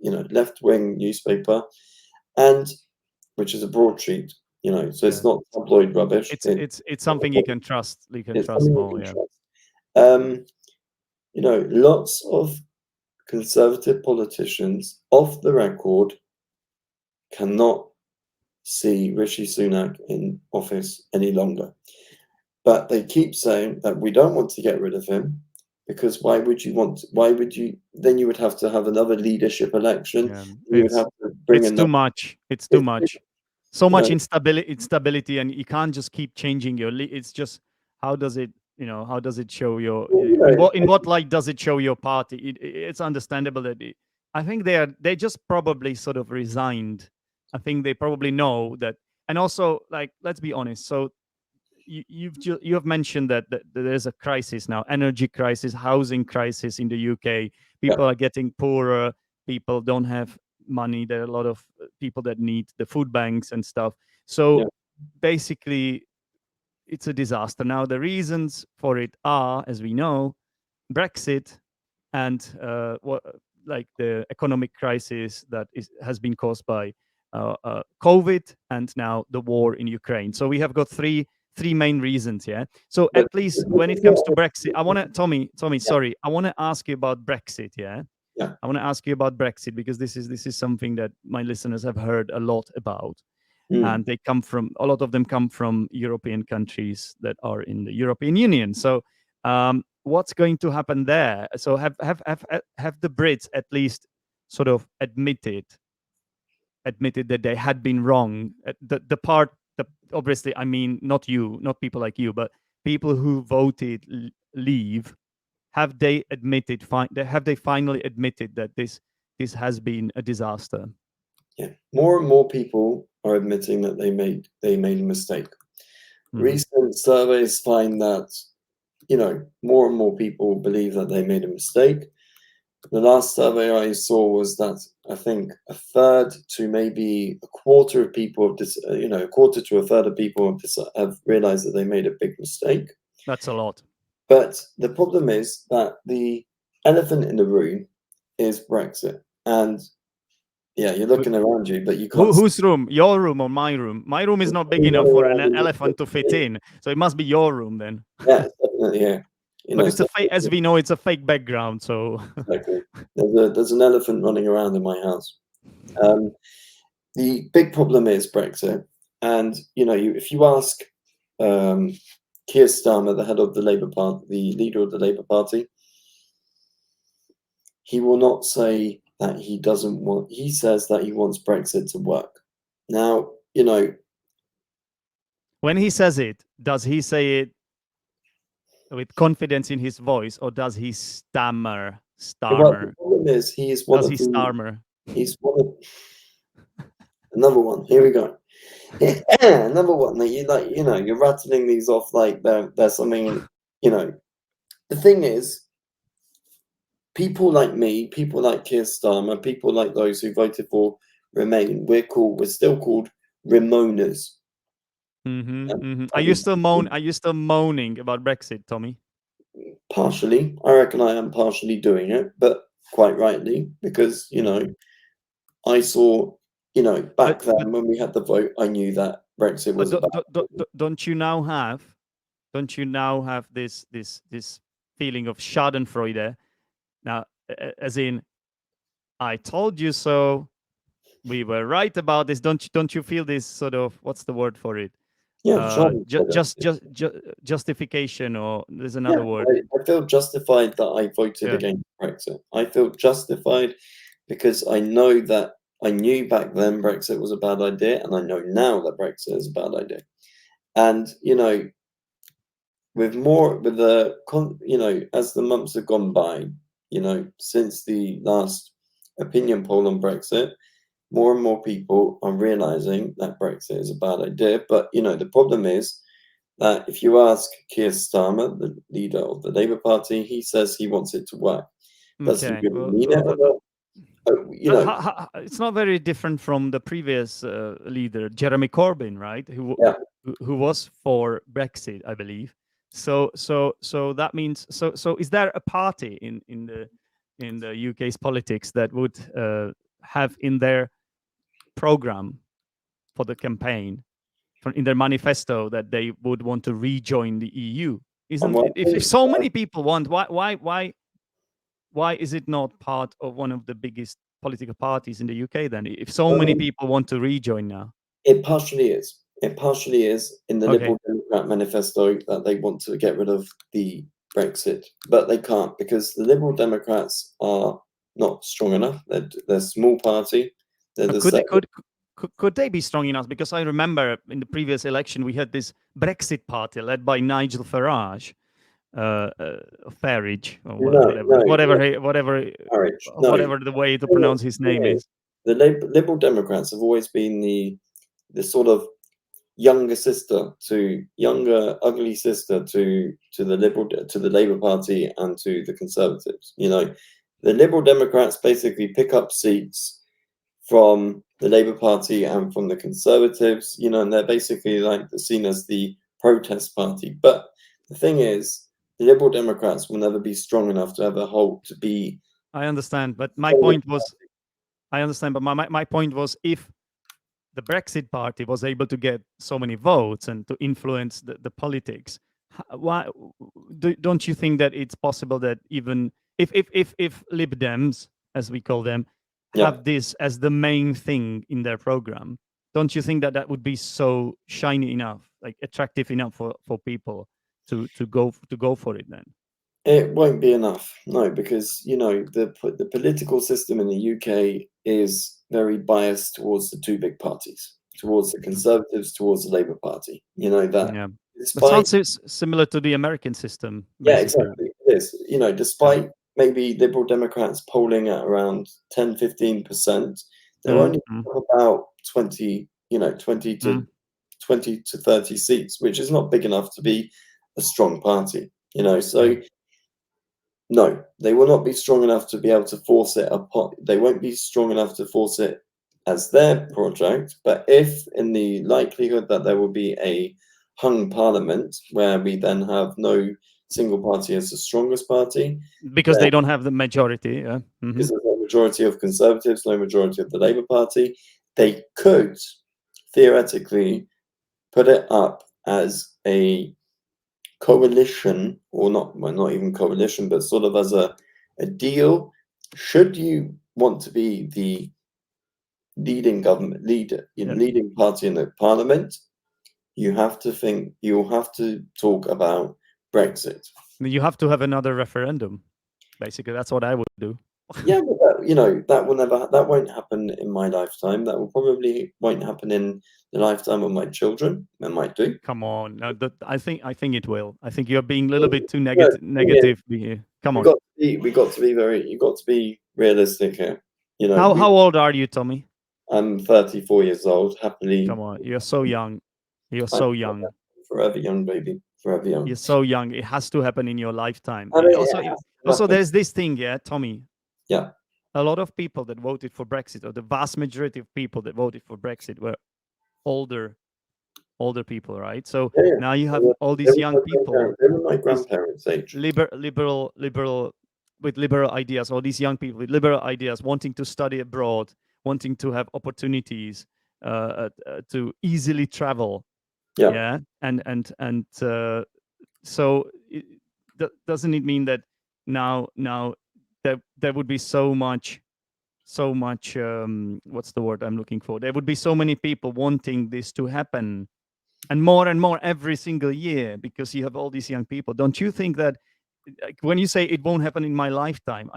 newspaper, and which is a broadsheet. So it's not tabloid rubbish. It's something you can trust. You can trust more. Lots of Conservative politicians off the record cannot see Rishi Sunak in office any longer. But they keep saying that we don't want to get rid of him, because then you would have to have another leadership election. You would have to bring it's too much. It's too much. So much instability, and you can't just keep changing it's just, how does it how does it show your Well, in what light does it show your party? It's understandable that I think they just probably sort of resigned. I think they probably know that, and also, like, let's be honest. So you have mentioned that there's a crisis now, energy crisis, housing crisis in the UK. People are getting poorer. People don't have money. There are a lot of people that need the food banks and stuff. So basically, it's a disaster. Now, the reasons for it are, as we know, Brexit and like the economic crisis that has been caused by COVID, and now the war in Ukraine. So we have got three main reasons. Yeah. So at least when it comes to Brexit, I want to, Tommy, sorry, I want to ask you about Brexit. Yeah. Yeah. I want to ask you about Brexit because this is something that my listeners have heard a lot about. And they come from, a lot of them come from European countries that are in the European Union. So what's going to happen there? So have the Brits at least sort of admitted that they had been wrong? Obviously, I mean, not people like you, but people who voted leave. Have they admitted? Have they finally admitted that this has been a disaster? Yeah, more and more people are admitting that they made a mistake. Recent surveys find that more and more people believe that they made a mistake. The last survey I saw was that I think a third to maybe a quarter of people a quarter to a third of people have realized that they made a big mistake. That's a lot. But the problem is that the elephant in the room is Brexit. And yeah, you're looking around you, but you can't. Whose room? Your room or my room? My room is not big enough for an elephant to fit in, so it must be your room then. Yeah, definitely. Yeah, but it's a fake, as we know, it's a fake background. So exactly. There's an elephant running around in my house. The big problem is Brexit, and if you ask Keir Starmer, the head of the Labour Party, the leader of the Labour Party, he will not say that he doesn't want. He says that he wants Brexit to work. Now, when he says it, does he say it with confidence in his voice, or does he stammer? Well, the problem is he's one does of he stammer? He's one of another one. Here we go. Number one that you're rattling these off like there's something. The thing is, people like me, people like Keir Starmer, people like those who voted for Remain, we're still called Remoaners. Are you still moaning about Brexit, Tommy? Partially. I reckon I am partially doing it, but quite rightly, because I saw back then when we had the vote, I knew that Brexit was don't you now have this feeling of Schadenfreude? Now, as in, I told you so. We were right about this. Don't you feel this sort of, what's the word for it? Yeah, justification, or there's another word. I feel justified that I voted against Brexit. I feel justified because I know that I knew back then Brexit was a bad idea, and I know now that Brexit is a bad idea. And as the months have gone by, since the last opinion poll on Brexit, more and more people are realizing that Brexit is a bad idea. But the problem is that if you ask Keir Starmer, the leader of the Labour Party, he says he wants it to work. Does he really mean it? It's not very different from the previous leader, Jeremy Corbyn, right? Who was for Brexit, I believe. So that means so is there a party in the UK's politics that would have in their program for the campaign, in their manifesto, that they would want to rejoin the EU? If so many people want, why is it not part of one of the biggest political parties in the UK then? If so many people want to rejoin now, it partially is. It partially is in the Liberal Democrat manifesto that they want to get rid of the Brexit, but they can't because the Liberal Democrats are not strong enough. They're a small party. Could they be strong enough? Because I remember in the previous election we had this Brexit party led by Nigel Farage, Farage or No, no, marriage. No. whatever the way to pronounce his name is. The Liberal Democrats have always been the sort of younger ugly sister to the Labour Party and to the Conservatives. The Liberal Democrats basically pick up seats from the Labour Party and from the Conservatives, and they're basically seen as the protest party. But the thing is, the Liberal Democrats will never be strong enough to ever hold to be. I understand, but my point was, my point was, if the Brexit party was able to get so many votes and to influence the politics, why don't you think that it's possible that even if Lib Dems, as we call them, have this as the main thing in their program, don't you think that would be so shiny enough, attractive enough for people to go for it then? It won't be enough, no, because the political system in the UK is very biased towards the two big parties, towards the Conservatives, towards the Labour Party. That. It sounds similar to the American system. Basically. Yeah, exactly. It is. Despite maybe Liberal Democrats polling at around 10-15%, they're only about 20 to 30 seats, which is not big enough to be a strong party. So. No, they will not be strong enough to be able to force it upon. They won't be strong enough to force it as their project. But if, in the likelihood that there will be a hung parliament where we then have no single party as the strongest party, because they don't have the majority, because there's no majority of Conservatives, no majority of the Labour Party, they could theoretically put it up as a coalition, or not even coalition, but sort of as a deal. Should you want to be the leading leading party in the parliament, you'll have to talk about Brexit. You have to have another referendum. Basically, that's what I would do. Yeah, but that won't happen in my lifetime. That probably won't happen in the lifetime of my children. It might do. Come on, no, I think it will. I think you're being a little bit too negative here. Come on. You got to be realistic here. How old are you, Tommy? I'm 34 years old. Happily. Come on, you're so young. You're so young. Forever young, baby. Forever young. You're so young. It has to happen in your lifetime. Also, there's this thing, Tommy. Yeah. A lot of people that voted for Brexit, or the vast majority of people that voted for Brexit, were older people, right? So now you have all these young people. They were my grandparents' age. Liberal with liberal ideas. All these young people with liberal ideas, wanting to study abroad, wanting to have opportunities to easily travel. Yeah. And so doesn't it mean that now there would be so much what's the word I'm looking for? There would be so many people wanting this to happen, and more every single year, because you have all these young people. Don't you think that, when you say it won't happen in my lifetime,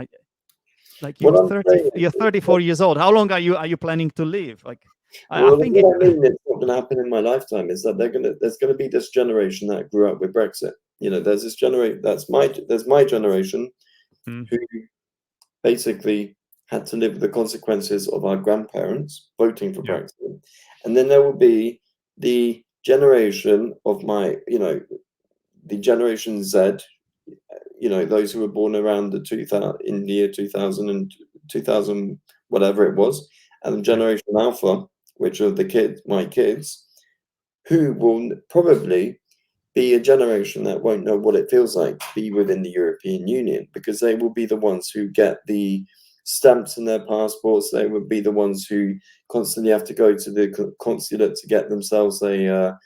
you're 34 years old. How long are you planning to live? I think it's not going to happen in my lifetime. Is that there's going to be this generation that grew up with Brexit. There's this generation. There's my generation who basically had to live with the consequences of our grandparents voting for Brexit, and then there will be the generation of the Generation Z. Those who were born around in the year 2000 and 2000, whatever it was, and Generation Alpha, which are my kids, who will probably be a generation that won't know what it feels like to be within the European Union, because they will be the ones who get the stamps in their passports. They would be the ones who constantly have to go to the consulate to get themselves a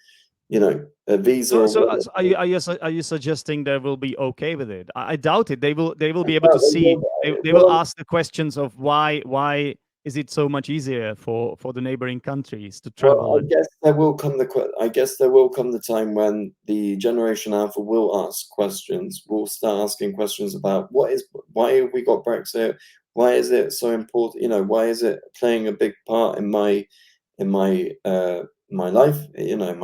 visa. So are you suggesting they will be okay with it? I doubt it. They will be able to see. They will ask the questions of why is it so much easier for the neighboring countries to travel? Well, I guess there will come the time when the Generation Alpha will ask questions. We'll start asking questions about why have we got Brexit? Why is it so important? Why is it playing a big part in my life? My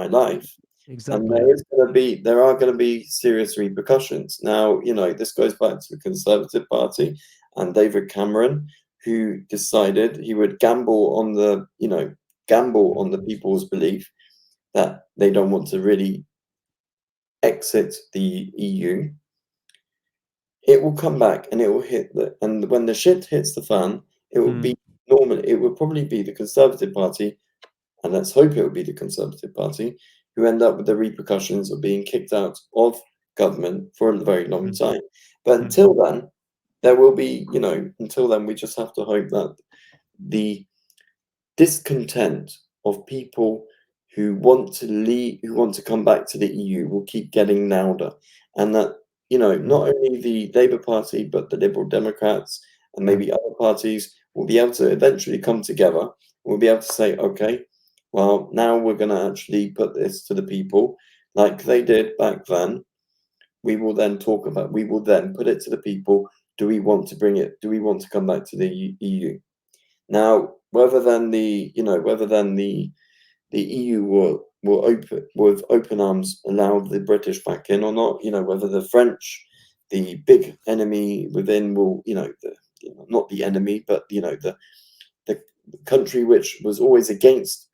life. Exactly. there are going to be serious repercussions. Now, this goes back to the Conservative Party and David Cameron, who decided he would gamble on the people's belief that they don't want to really exit the EU. It will come back and it will and when the shit hits the fan, it will be normally, it will probably be the Conservative Party, and let's hope it will be the Conservative Party, who end up with the repercussions of being kicked out of government for a very long time. But until then, there will be, until then, we just have to hope that the discontent of people who want to leave, who want to come back to the EU, will keep getting louder, and that not only the Labour Party but the Liberal Democrats and maybe other parties will be able to eventually come together. We'll be able to say, okay, well, now we're going to actually put this to the people like they did back then. We will then put it to the people. Do we want to bring it? Do we want to come back to the EU? Now, whether then the EU will open with open arms allow the British back in or not, whether the French, the big enemy within, will, not the enemy, but the country which was always against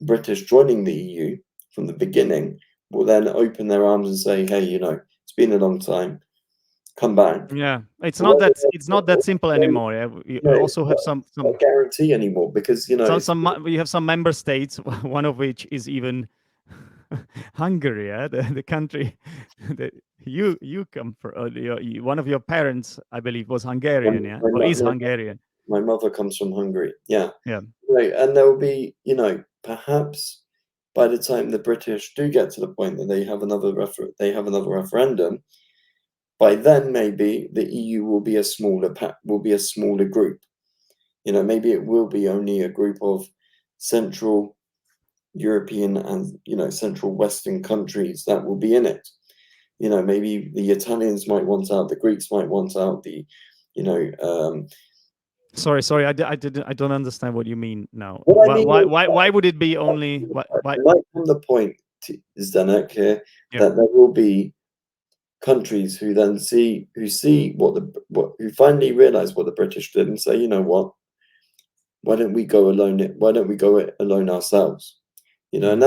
British joining the EU from the beginning, will then open their arms and say, hey, it's been a long time, come back. Yeah, it's not that simple anymore. Yeah, we also have some guarantee anymore, because we have some member states, one of which is even Hungary, the country that you come from. One of your parents, I believe, was Hungarian, or is Hungarian. My mother comes from Hungary. Yeah. Yeah. Right, and there will be, perhaps by the time the British do get to the point that they have another referendum, by then maybe the EU will be a smaller group. Maybe it will be only a group of Central European and Central Western countries that will be in it. Maybe the Italians might want out, the Greeks might want out, Sorry, I don't understand what you mean now. Why would it be only? Why? I might come the point, Zdenek, here, that there will be countries who then who finally realize what the British did and say, you know what? Why don't we go alone? Why don't we go it alone ourselves? And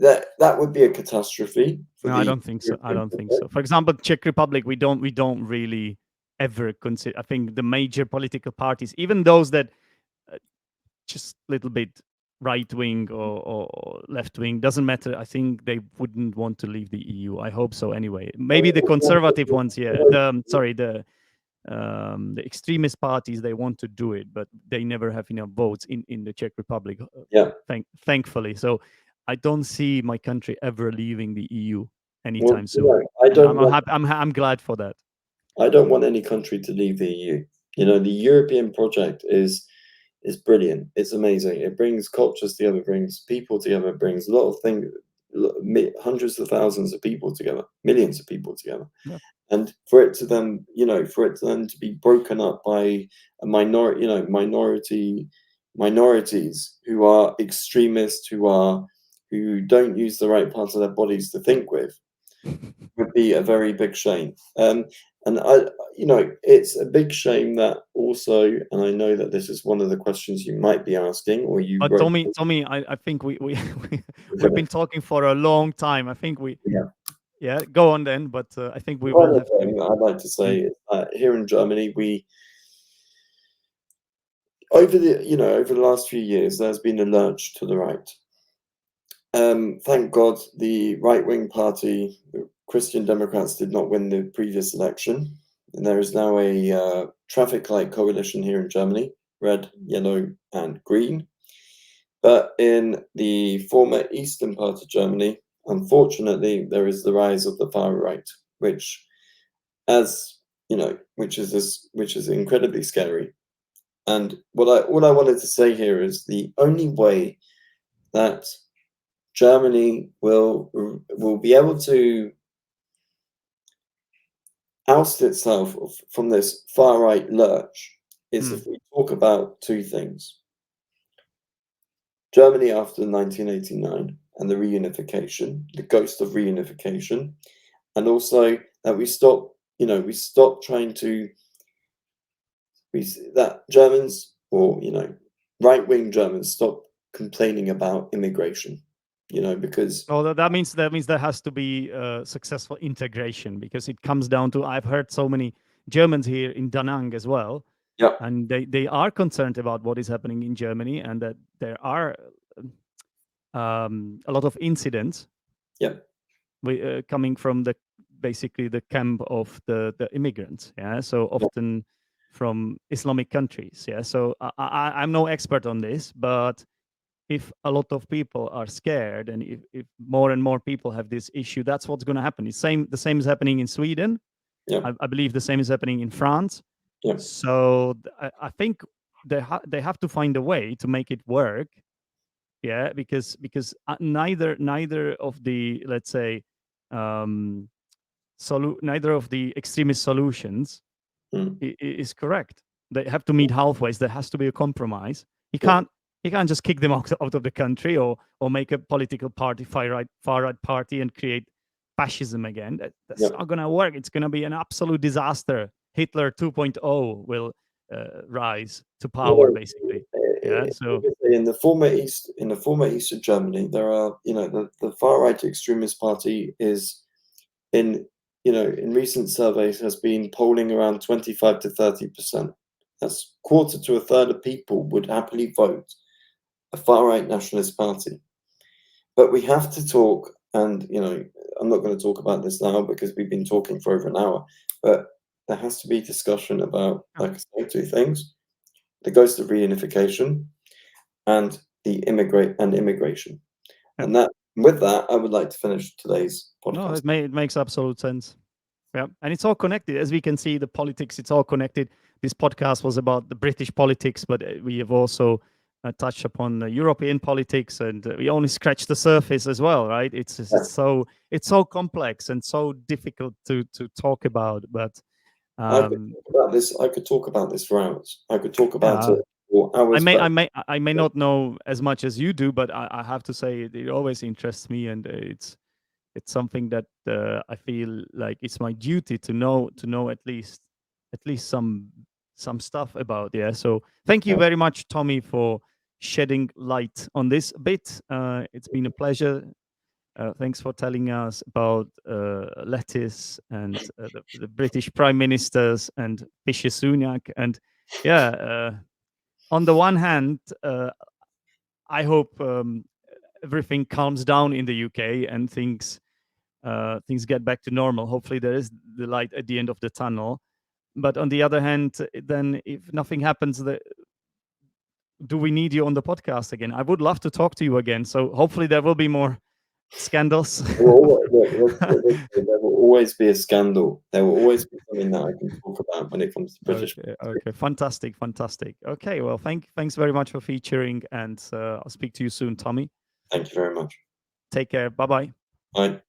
that would be a catastrophe. No, I don't think so. For example, Czech Republic, we don't really ever consider. I think the major political parties, even those that just a little bit right wing or left wing, doesn't matter. I think they wouldn't want to leave the EU. I hope so anyway. Maybe the conservative ones, the extremist parties, they want to do it, but they never have enough votes in the Czech Republic. Thankfully. So I don't see my country ever leaving the EU anytime soon. I'm glad for that. I don't want any country to leave the EU. The European project is brilliant. It's amazing. It brings cultures together, brings people together, brings a lot of things, hundreds of thousands of people together, millions of people together. Yeah. And for it to then, to be broken up by a minorities who are extremists, who don't use the right parts of their bodies to think with, would be a very big shame. And it's a big shame that also, and I know that this is one of the questions you might be asking, or you. But Tommy, I think we've been talking for a long time. I think go on then. But I think we will have. I'd like to say here in Germany, over the last few years, there's been a lurch to the right. Thank God, the right-wing party, the Christian Democrats, did not win the previous election, and there is now a traffic light coalition here in Germany: red, yellow, and green. But in the former eastern part of Germany, unfortunately, there is the rise of the far right, which is incredibly scary. And all I wanted to say here is the only way that Germany will be able to oust itself from this far right lurch is if we talk about two things: Germany after 1989 and the reunification, the ghost of reunification, and also that we stop trying to that Germans or right-wing Germans stop complaining about immigration, because that means there has to be successful integration, because it comes down to, I've heard so many Germans here in Da Nang as well, yeah, and they are concerned about what is happening in Germany, and that there are a lot of incidents yeah, coming from basically the camp of the immigrants, so often from Islamic countries, so I'm no expert on this, but if a lot of people are scared, and if more and more people have this issue, that's what's going to happen. The same is happening in Sweden. yeah, I believe the same is happening in France. yeah. So I think they have to find a way to make it work, because neither of the, let's say, neither of the extremist solutions is correct. They have to meet halfway. There has to be a compromise. He can't just kick them out of the country, or make a political party, far right party, and create fascism again. That's not going to work. It's going to be an absolute disaster. Hitler 2.0 will rise to power, basically. So in the former east of Germany, there are the far right extremist party is in recent surveys has been polling around 25 to 30%. That's quarter to a third of people would happily vote a far right nationalist party. But we have to talk, and I'm not going to talk about this now because we've been talking for over an hour, but there has to be discussion about, like I say, two things: the ghost of reunification and the immigration. And with that, I would like to finish today's podcast. No, it makes absolute sense. Yeah, and it's all connected. As we can see, the politics, it's all connected. This podcast was about the British politics, but we have also touched upon European politics, and we only scratched the surface as well, right? It's so complex and so difficult to talk about. But I could talk about this for hours. I could talk about it for hours. I may not know as much as you do, but I have to say it always interests me, and it's something that I feel like it's my duty to know at least some stuff about. So thank you very much, Tommy, for shedding light on this bit. It's been a pleasure. Thanks for telling us about lettuce and the British prime ministers and Fishy Sunak. And on the one hand, I hope everything calms down in the UK and things get back to normal. Hopefully there is the light at the end of the tunnel. But on the other hand, then if nothing happens, do we need you on the podcast again? I would love to talk to you again. So hopefully there will be more scandals. There will always be a scandal. There will always be something that I can talk about when it comes to British. Okay. Fantastic. Okay, well, thanks very much for featuring, and I'll speak to you soon, Tommy. Thank you very much. Take care. Bye-bye. Bye.